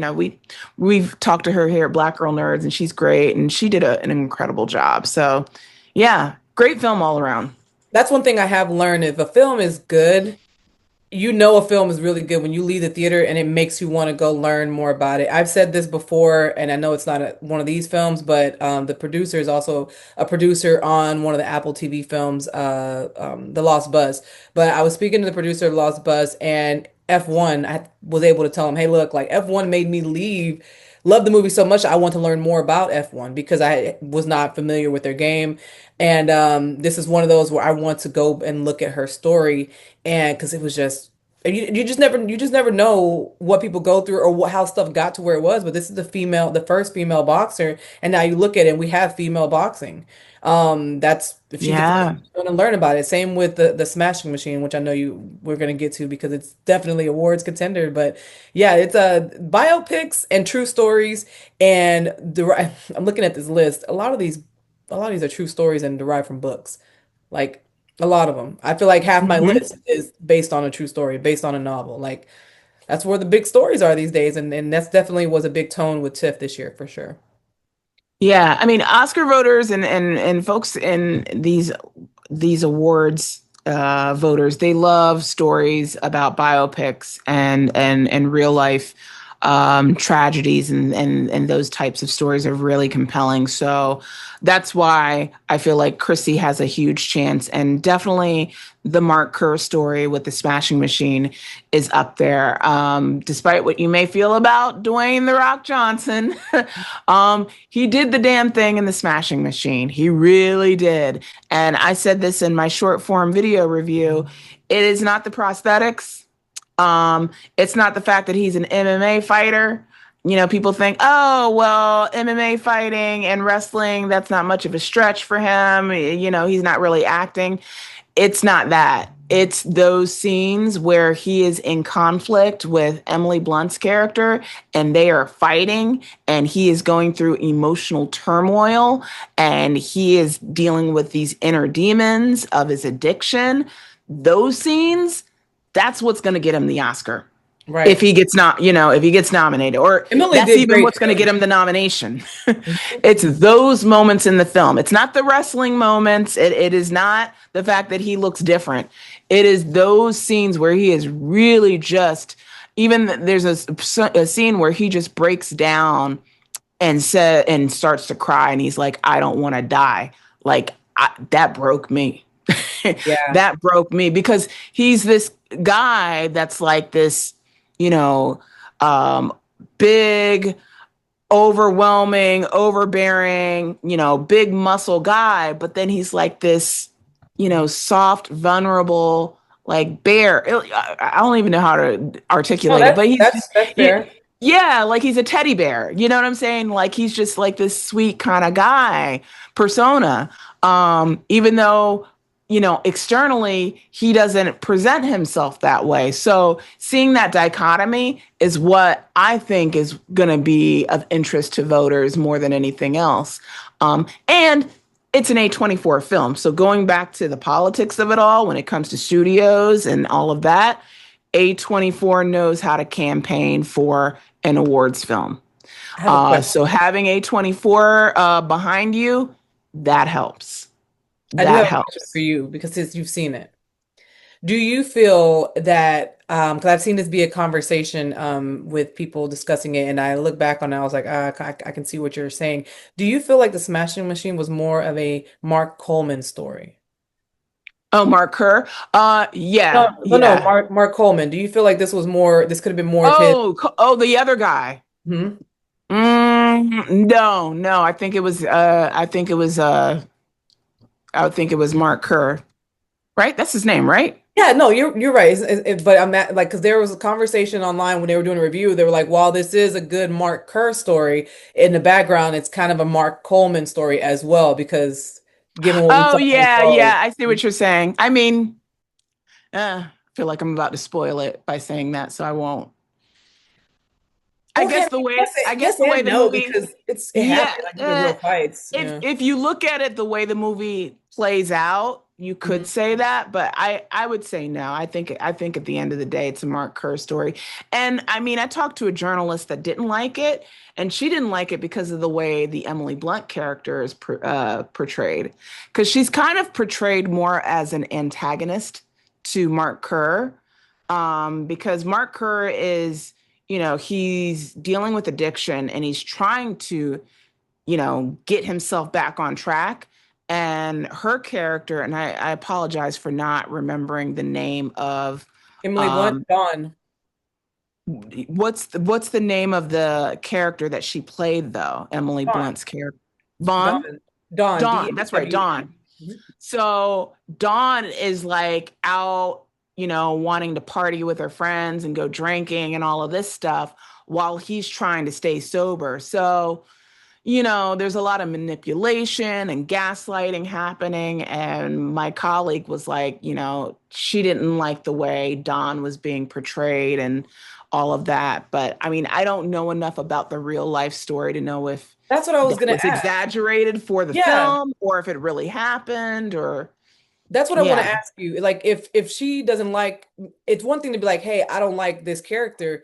We've talked to her here at Black Girl Nerds, and she's great, and she did an incredible job. So, yeah, great film all around. That's one thing I have learned. If a film is good, you know a film is really good when you leave the theater and it makes you want to go learn more about it. I've said this before, and I know it's not one of these films, but the producer is also a producer on one of the Apple TV films, The Lost Bus. But I was speaking to the producer of Lost Bus, and F1, I was able to tell him, hey, look, like F1 made me love the movie so much. I want to learn more about F1 because I was not familiar with their game. And this is one of those where I want to go and look at her story, and because it was just you just never know what people go through or how stuff got to where it was. But this is the first female boxer, and now you look at it and we have female boxing. That's if she gets Yeah. going to learn about it. Same with the Smashing Machine, which I know we're going to get to because it's definitely awards contender. But yeah, it's biopics and true stories, and I'm looking at this list. A lot of these are true stories and derived from books. Like a lot of them. I feel like half my Mhm. list is based on a true story, based on a novel. Like that's where the big stories are these days, and that's definitely was a big tone with TIFF this year for sure. Yeah, I mean, Oscar voters and folks in these awards voters, they love stories about biopics and real life tragedies and those types of stories are really compelling. So that's why I feel like Chrissy has a huge chance, and definitely the Mark Kerr story with the Smashing Machine is up there. Despite what you may feel about Dwayne the Rock Johnson, he did the damn thing in the Smashing Machine. He really did. And I said this in my short form video review. It is not the prosthetics. It's not the fact that he's an MMA fighter. People think, oh, well, MMA fighting and wrestling, that's not much of a stretch for him. He's not really acting. It's not that. It's those scenes where he is in conflict with Emily Blunt's character and they are fighting and he is going through emotional turmoil and he is dealing with these inner demons of his addiction. Those scenes, that's what's going to get him the Oscar if Right. he gets not, if he gets nominated, or Emily that's did even great what's going to too. get him the nomination. Mhm. It's those moments in the film. It's not the wrestling moments. It is not the fact that he looks different. It is those scenes where he is really just, even there's a scene where he just breaks down and starts to cry and he's like, I don't want to die. Like that broke me. Yeah. That broke me because he's this guy that's like this, you know, um, big, overwhelming, overbearing, big muscle guy. But then he's like this, soft, vulnerable, like bear. I don't even know how to No, articulate it, that's but he's just, that's that's yeah, fair. yeah, like he's a teddy bear. You know what I'm saying? Like he's just like this sweet kind of guy persona. Even though externally, he doesn't present himself that way. So seeing that dichotomy is what I think is going to be of interest to voters more than anything else. And it's an A24 film. So going back to the politics of it all, when it comes to studios and all of that, A24 knows how to campaign for an awards film. I have a question. So having A24 behind you, that helps. I do That have a question for helps. you because since you've seen it. Do you feel that, because I've seen this be a conversation with people discussing it, and I look back on it, I was like, I can see what you're saying. Do you feel like the Smashing Machine was more of a Mark Coleman story? Oh, Mark Kerr. No, Yeah, no, no, yeah. Mark Coleman. Do you feel like this could have been more of his? Oh, the other guy. Hmm. No, no. I think it was Mark Kerr. Right? That's his name, right? Yeah, no, you're right. But I'm at, like, because there was a conversation online when they were doing a review. They were like, while this is a good Mark Kerr story, in the background, it's kind of a Mark Coleman story as well, because given what we Oh, saw so yeah, far. yeah. I see what you're saying. I mean, I feel like I'm about to spoil it by saying that, so I won't. Well, yeah, I guess yes the way and the no, movie, because it yeah, happened. Like these are real fights. if Yeah. you look at it the way the movie plays out, you could Hmm. say that, but I would say no. I think at the end of the day, it's a Mark Kerr story. And I mean, I talked to a journalist that didn't like it, and she didn't like it because of the way the Emily Blunt character is portrayed, because she's kind of portrayed more as an antagonist to Mark Kerr, because Mark Kerr is, he's dealing with addiction and he's trying to, get himself back on track. And her character, and I apologize for not remembering the name of, Emily Blunt, um, Dawn, what's the name of the character that she played though? Emily Dawn, Blunt's character, Vaughn. Dawn, Dawn, Dawn. That's right, DAWN. Dawn. So Dawn is like out, wanting to party with her friends and go drinking and all of this stuff while he's trying to stay sober. So, there's a lot of manipulation and gaslighting happening. And my colleague was like, she didn't like the way Dawn was being portrayed and all of that. But I mean, I don't know enough about the real life story to know if That's what I was that gonna was ask. exaggerated for the Yeah. film or if it really happened or That's what I want to yeah. ask you. Like, if she doesn't like, it's one thing to be like, "Hey, I don't like this character."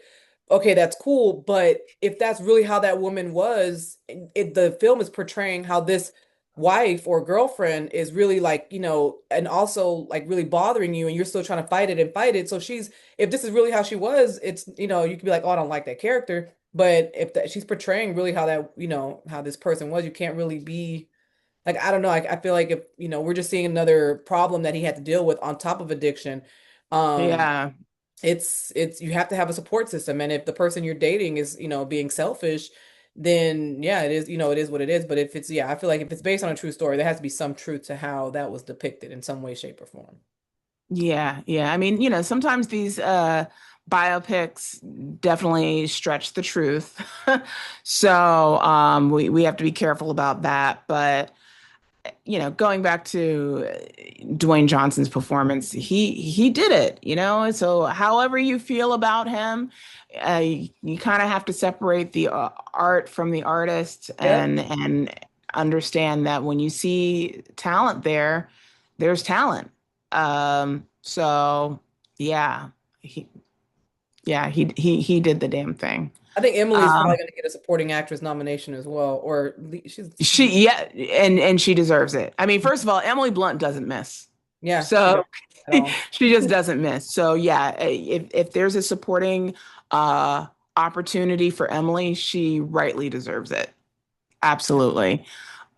Okay, that's cool. But if that's really how that woman was, the film is portraying how this wife or girlfriend is really like, and also like really bothering you, and you're still trying to fight it and fight it. So if this is really how she was, it's, you could be like, "Oh, I don't like that character." But if she's portraying really how that, how this person was, you can't really be. Like, I don't know. I feel like if, we're just seeing another problem that he had to deal with on top of addiction. Um, Yeah. it's you have to have a support system. And if the person you're dating is, being selfish, then yeah, it is, it is what it is. But if it's, yeah, I feel like if it's based on a true story, there has to be some truth to how that was depicted in some way, shape, or form. Yeah, yeah. I mean, sometimes these biopics definitely stretch the truth. So, we have to be careful about that, but going back to Dwayne Johnson's performance, he did it, So however you feel about him, you kind of have to separate the art from the artist Yep. and understand that when you see talent there, there's talent. So yeah, he he did the damn thing. I think Emily's probably Um, going to get a supporting actress nomination as well, or she's yeah, and she deserves it. I mean, first of all, Emily Blunt doesn't miss. yeah, she So does at all. she just doesn't miss. So yeah, if there's a supporting uh opportunity for Emily, she rightly deserves it. Absolutely.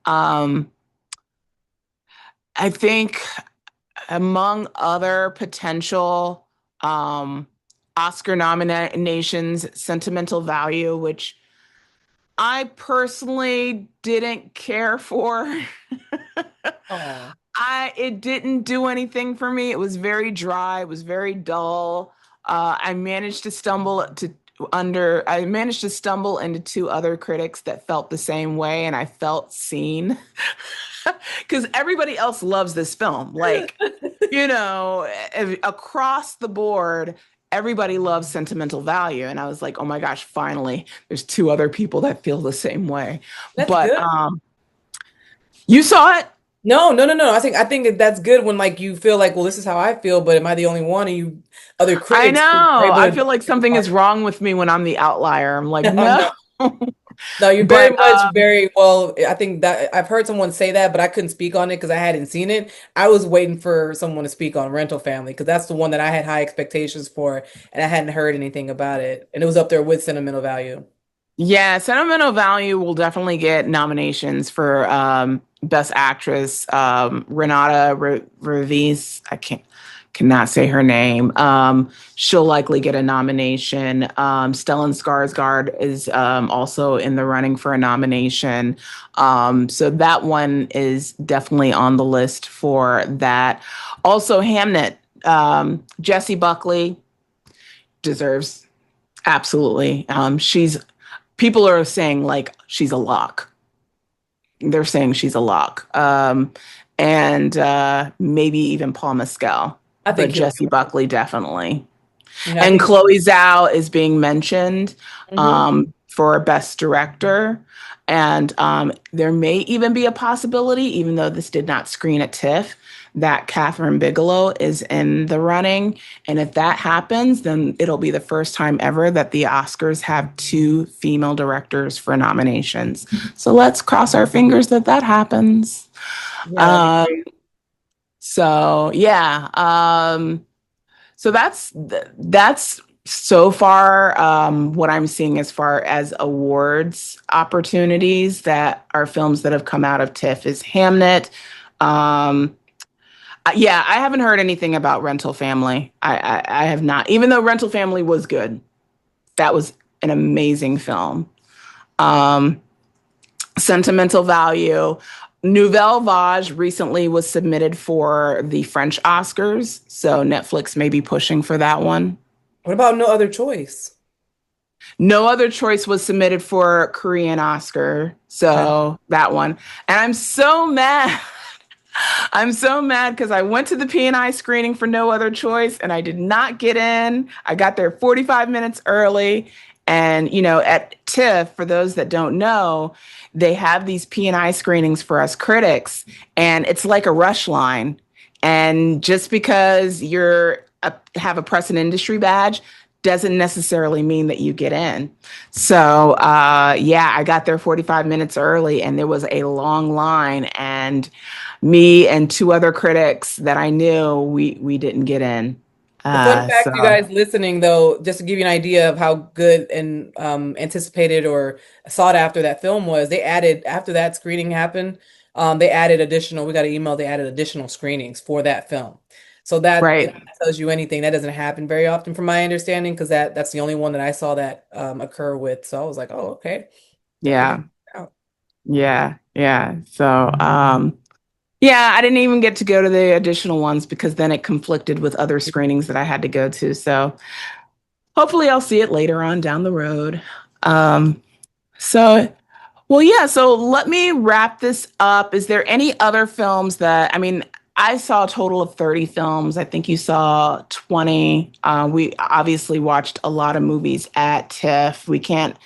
Um, I think among other potential Oscar nominations, Sentimental Value, which I personally didn't care for. Oh, It didn't do anything for me. It was very dry. It was very dull. I managed to stumble into two other critics that felt the same way, and I felt seen. because everybody else loves this film. Like, across the board, everybody loves Sentimental Value. And I was like, oh my gosh, finally, there's two other people that feel the same way. That's But good. you saw it? No, no, no, no. I think that that's good when like you feel like, well, this is how I feel, but am I the only one? And you, other I critics are know. able I to. feel like something is wrong with me when I'm the outlier. I'm like, No, no. no, no. You're very But much very well. I think that I've heard someone say that, but I couldn't speak on it because I hadn't seen it. I was waiting for someone to speak on Rental Family because that's the one that I had high expectations for, and I hadn't heard anything about it, and it was up there with Sentimental Value. yeah, Sentimental Value will definitely get nominations for Best Actress. Revis, cannot say her name. She'll likely get a nomination. Stellan Skarsgård is also in the running for a nomination. So that one is definitely on the list for that. Also, Hamnet, Jessie Buckley deserves absolutely. She's People are saying like she's a lock. They're saying she's a lock. And maybe even Paul Mescal, I but think he'll. Jessie Buckley definitely. Yeah, I And think. Chloe Zhao is being mentioned Mhm. for Best Director. And there may even be a possibility, even though this did not screen at TIFF, that Catherine Bigelow is in the running. And if that happens, then it'll be the first time ever that the Oscars have two female directors for nominations. So let's cross our fingers that that happens. Yeah, that'd be Um, great. so yeah. So that's so far what I'm seeing as far as awards opportunities that are films that have come out of TIFF is Hamnet. Um, yeah, I haven't heard anything about Rental Family. I have not, even though Rental Family was good. That was an amazing film. Um, Sentimental Value. Nouvelle Vague recently was submitted for the French Oscars, so Netflix may be pushing for that one. What about No Other Choice? No Other Choice was submitted for Korean Oscar, Okay. so that one. And I'm so mad. I'm so mad because I went to the P&I screening for No Other Choice and I did not get in. I got there 45 minutes early. And, at TIFF, for those that don't know, they have these P&I screenings for us critics, and it's like a rush line. And just because have a press and industry badge doesn't necessarily mean that you get in. So, yeah, I got there 45 minutes early and there was a long line, and me and two other critics that I knew, we didn't get in. A fun So fact, you guys listening though, just to give you an idea of how good and anticipated or sought after that film was, they added after that screening happened, they added additional. We got an email. They added additional screenings for that film. So that if right. that tells you anything, that doesn't happen very often, from my understanding, because that's the only one that I saw that occur with. So I was like, oh, okay, definitely Yeah. check it out. Yeah. Yeah. So yeah, I didn't even get to go to the additional ones because then it conflicted with other screenings that I had to go to. So hopefully I'll see it later on down the road. Um, so Well, yeah, so let me wrap this up. Is there any other films that, I mean, I saw a total of 30 films. I think you saw 20. We obviously watched a lot of movies at TIFF. We can't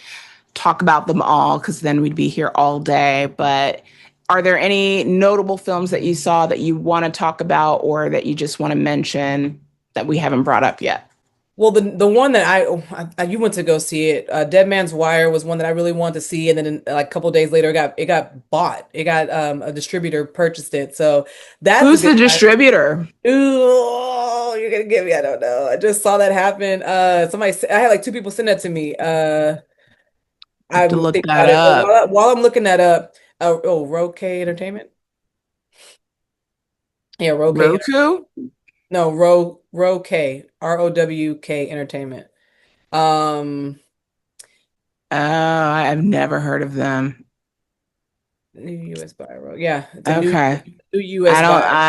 talk about them all because then we'd be here all day. But are there any notable films that you saw that you want to talk about or that you just want to mention that we haven't brought up yet? Well, the one that you went to go see it, Dead Man's Wire was one that I really wanted to see, and then like a couple days later, it got bought. It got a distributor purchased it, so that's a Who's good the sign. distributor? Ooh, you're gonna get me. I don't know. I just saw that happen. I had like two people send that to me. I have to I'm look thinking that about it, but up. while I'm looking that up, Roque Entertainment. Yeah, Roque. Roku? No, Roque, ROWK Entertainment. Um. Oh, I've never heard of them. New US buy. Yeah, it's a Okay. new US buy.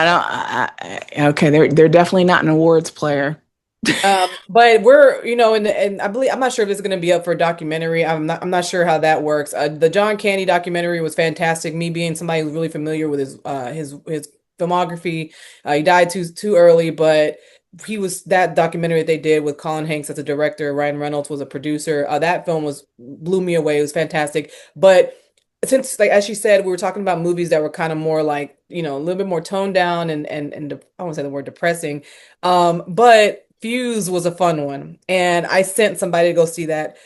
Okay, they're definitely not an awards player. But we're, and I believe I'm not sure if it's going to be up for a documentary. I'm not sure how that works. The John Candy documentary was fantastic. Me being somebody who's really familiar with his filmography, he died too early, but he was that documentary that they did with Colin Hanks as a director, Ryan Reynolds was a producer. That film was blew me away. It was fantastic. But since, like as she said, we were talking about movies that were kind of more like, a little bit more toned down and I won't say the word depressing. But Fuse was a fun one, and I sent somebody to go see that.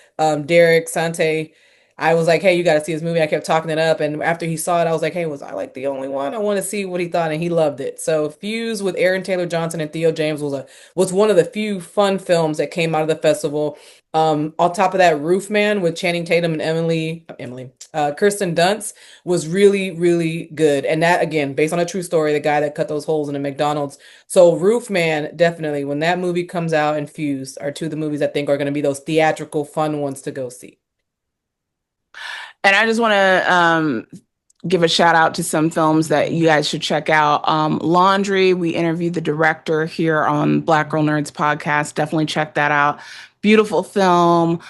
Derek Sante. I was like, "Hey, you got to see this movie." I kept talking it up, and after he saw it, I was like, "Hey, was I like the only one? I want to see what he thought," and he loved it. So, Fuse with Aaron Taylor Johnson and Theo James was one of the few fun films that came out of the festival. On top of that, Roof Man with Channing Tatum and Kirsten Dunst was really, really good. And that, again, based on a true story, the guy that cut those holes in a McDonald's. So Roof Man, definitely, when that movie comes out, and Fuse are two of the movies I think are going to be those theatrical, fun ones to go see. And I just want to give a shout out to some films that you guys should check out. Laundry, we interviewed the director here on Black Girl Nerds podcast. Definitely check that out. Beautiful film.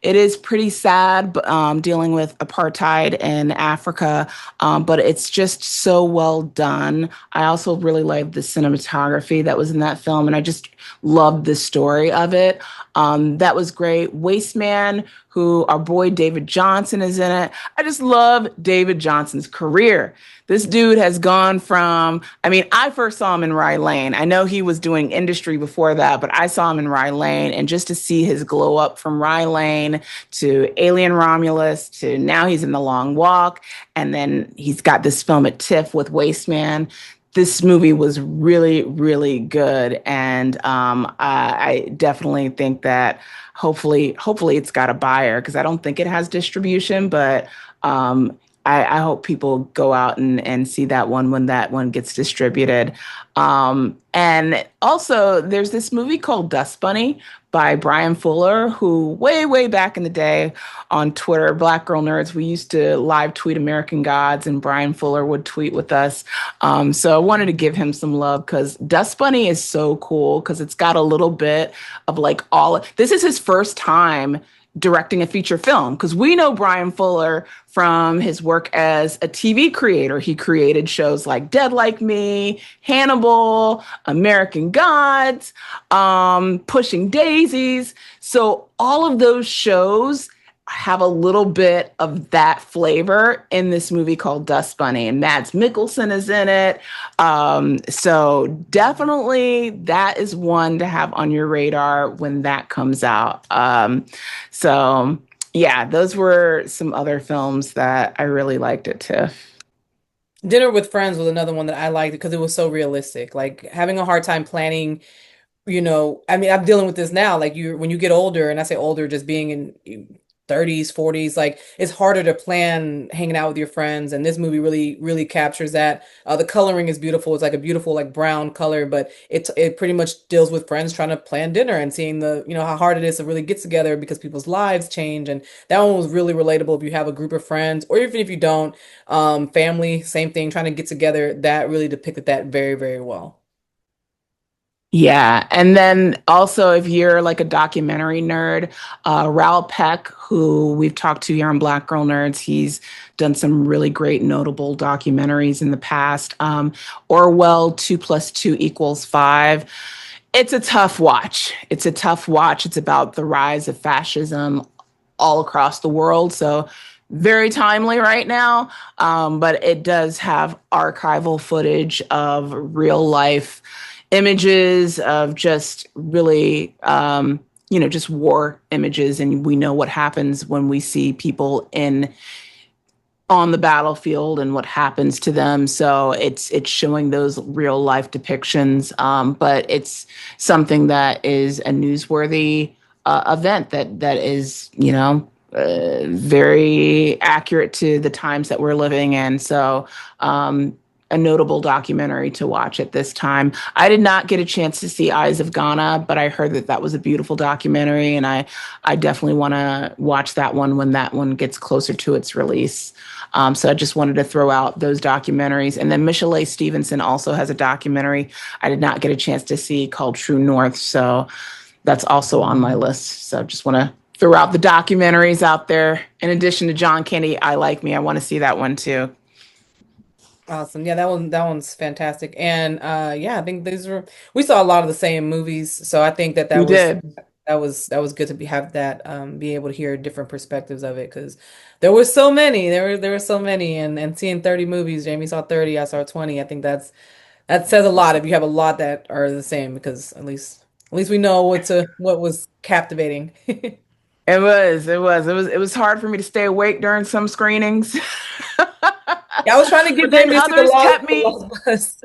It is pretty sad, but dealing with apartheid in Africa, but it's just so well done. I also really liked the cinematography that was in that film, and I just loved the story of it. That was great. Wasteman, who our boy David Johnson is in it. I just love David Johnson's career. This dude has gone from, I mean, I first saw him in Rye Lane. I know he was doing industry before that, but I saw him in Rye Lane. And just to see his glow up from Rye Lane to Alien Romulus to now he's in The Long Walk. And then he's got this film at TIFF with Wasteman. This movie was really, really good. And I definitely think that hopefully it's got a buyer because I don't think it has distribution, but I hope people go out and see that one when that one gets distributed. And also, there's this movie called Dust Bunny by Brian Fuller, who way back in the day on Twitter, Black Girl Nerds, we used to live tweet American Gods, and Brian Fuller would tweet with us. So I wanted to give him some love because Dust Bunny is so cool because it's got a little bit of like all. This is his first time directing a feature film because we know Brian Fuller from his work as a TV creator. He created shows like Dead Like Me, Hannibal, American Gods, Pushing Daisies. So all of those shows have a little bit of that flavor in this movie called Dust Bunny, and Mads Mikkelsen is in it. So definitely that is one to have on your radar when that comes out. So yeah, those were some other films that I really liked at TIFF. Dinner with Friends was another one that I liked because it was so realistic. Like having a hard time planning, I mean, I'm dealing with this now. Like when you get older, and I say older, just being in 30s, 40s, like it's harder to plan hanging out with your friends. And this movie really, really captures that. The coloring is beautiful. It's like a beautiful, like brown color, but it pretty much deals with friends trying to plan dinner and seeing how hard it is to really get together because people's lives change. And that one was really relatable if you have a group of friends, or even if you don't, family, same thing, trying to get together. That really depicted that very, very well. Yeah. And then also, if you're like a documentary nerd, Raoul Peck, who we've talked to here on Black Girl Nerds, he's done some really great, notable documentaries in the past. Orwell 2 + 2 = 5. It's a tough watch. It's a tough watch. It's about the rise of fascism all across the world. So, very timely right now. But it does have archival footage of real life images of just really, just war images. And we know what happens when we see people on the battlefield and what happens to them. So it's showing those real life depictions, but it's something that is a newsworthy event that is very accurate to the times that we're living in. So a notable documentary to watch at this time. I did not get a chance to see Eyes of Ghana, but I heard that that was a beautiful documentary, and I definitely want to watch that one when that one gets closer to its release. So I just wanted to throw out those documentaries. And then Michelle A. Stevenson also has a documentary I did not get a chance to see called True North. So that's also on my list. So just want to throw out the documentaries out there. In addition to John Candy, I Like Me. I want to see that one too. Awesome. Yeah, that one's fantastic. And yeah, I think these were we saw a lot of the same movies. So I think that We that was did. that was good to have that be able to hear different perspectives of it because there were so many. There were so many and seeing 30 movies, Jamie saw 30, I saw 20. I think that says a lot if you have a lot that are the same because at least we know what was captivating. It was hard for me to stay awake during some screenings. Yeah, I was trying to give But then Jamie this took others kept a me. lot of us.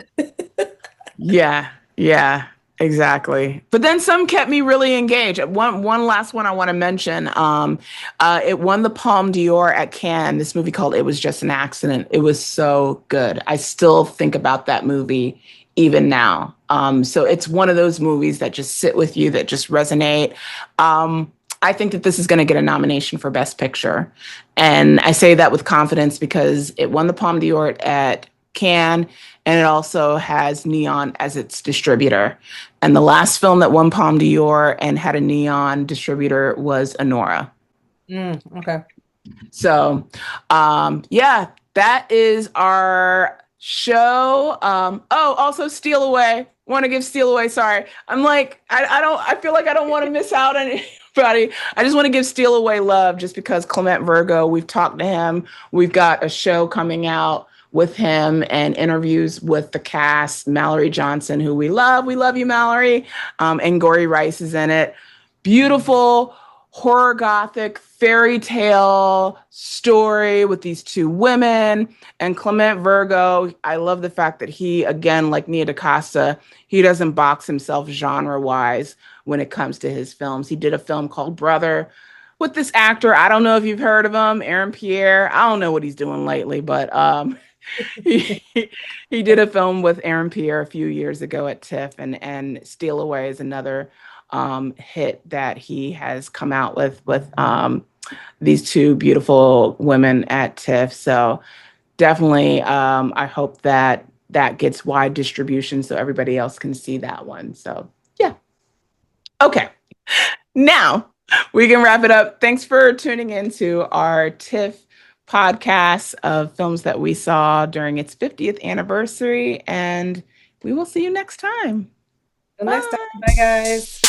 Yeah, yeah, exactly. But then some kept me really engaged. One last one I want to mention. It won the Palme d'Or at Cannes. This movie called "It Was Just an Accident." It was so good. I still think about that movie even now. So it's one of those movies that just sit with you, that just resonate. I think that this is going to get a nomination for Best Picture, and I say that with confidence because it won the Palme d'Or at Cannes, and it also has Neon as its distributor. And the last film that won Palme d'Or and had a Neon distributor was Anora. Okay. So, yeah, that is our show. Oh, also Steal Away. Want to give Steal Away. Sorry, I'm like I don't. I feel like I don't want to miss out on anybody. I just want to give Steal Away love, just because Clement Virgo. We've talked to him. We've got a show coming out with him and interviews with the cast. Mallory Johnson, who we love. We love you, Mallory. And Gory Rice is in it. Beautiful horror gothic fairy tale story with these two women and Clement Virgo. I love the fact that he, again, like Nia DaCosta, he doesn't box himself genre wise when it comes to his films. He did a film called Brother with this actor. I don't know if you've heard of him, Aaron Pierre. I don't know what he's doing lately, but he, he did a film with Aaron Pierre a few years ago at TIFF, and Steal Away is another hit that he has come out with these two beautiful women at TIFF. So definitely, I hope that that gets wide distribution so everybody else can see that one. So yeah, okay. Now we can wrap it up. Thanks for tuning into our TIFF podcast of films that we saw during its 50th anniversary, and we will see you next time. Till next time. Bye. Bye, guys.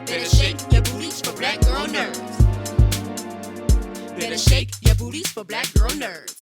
Better shake your booties for black girl nerves. Better shake your booties for black girl nerves.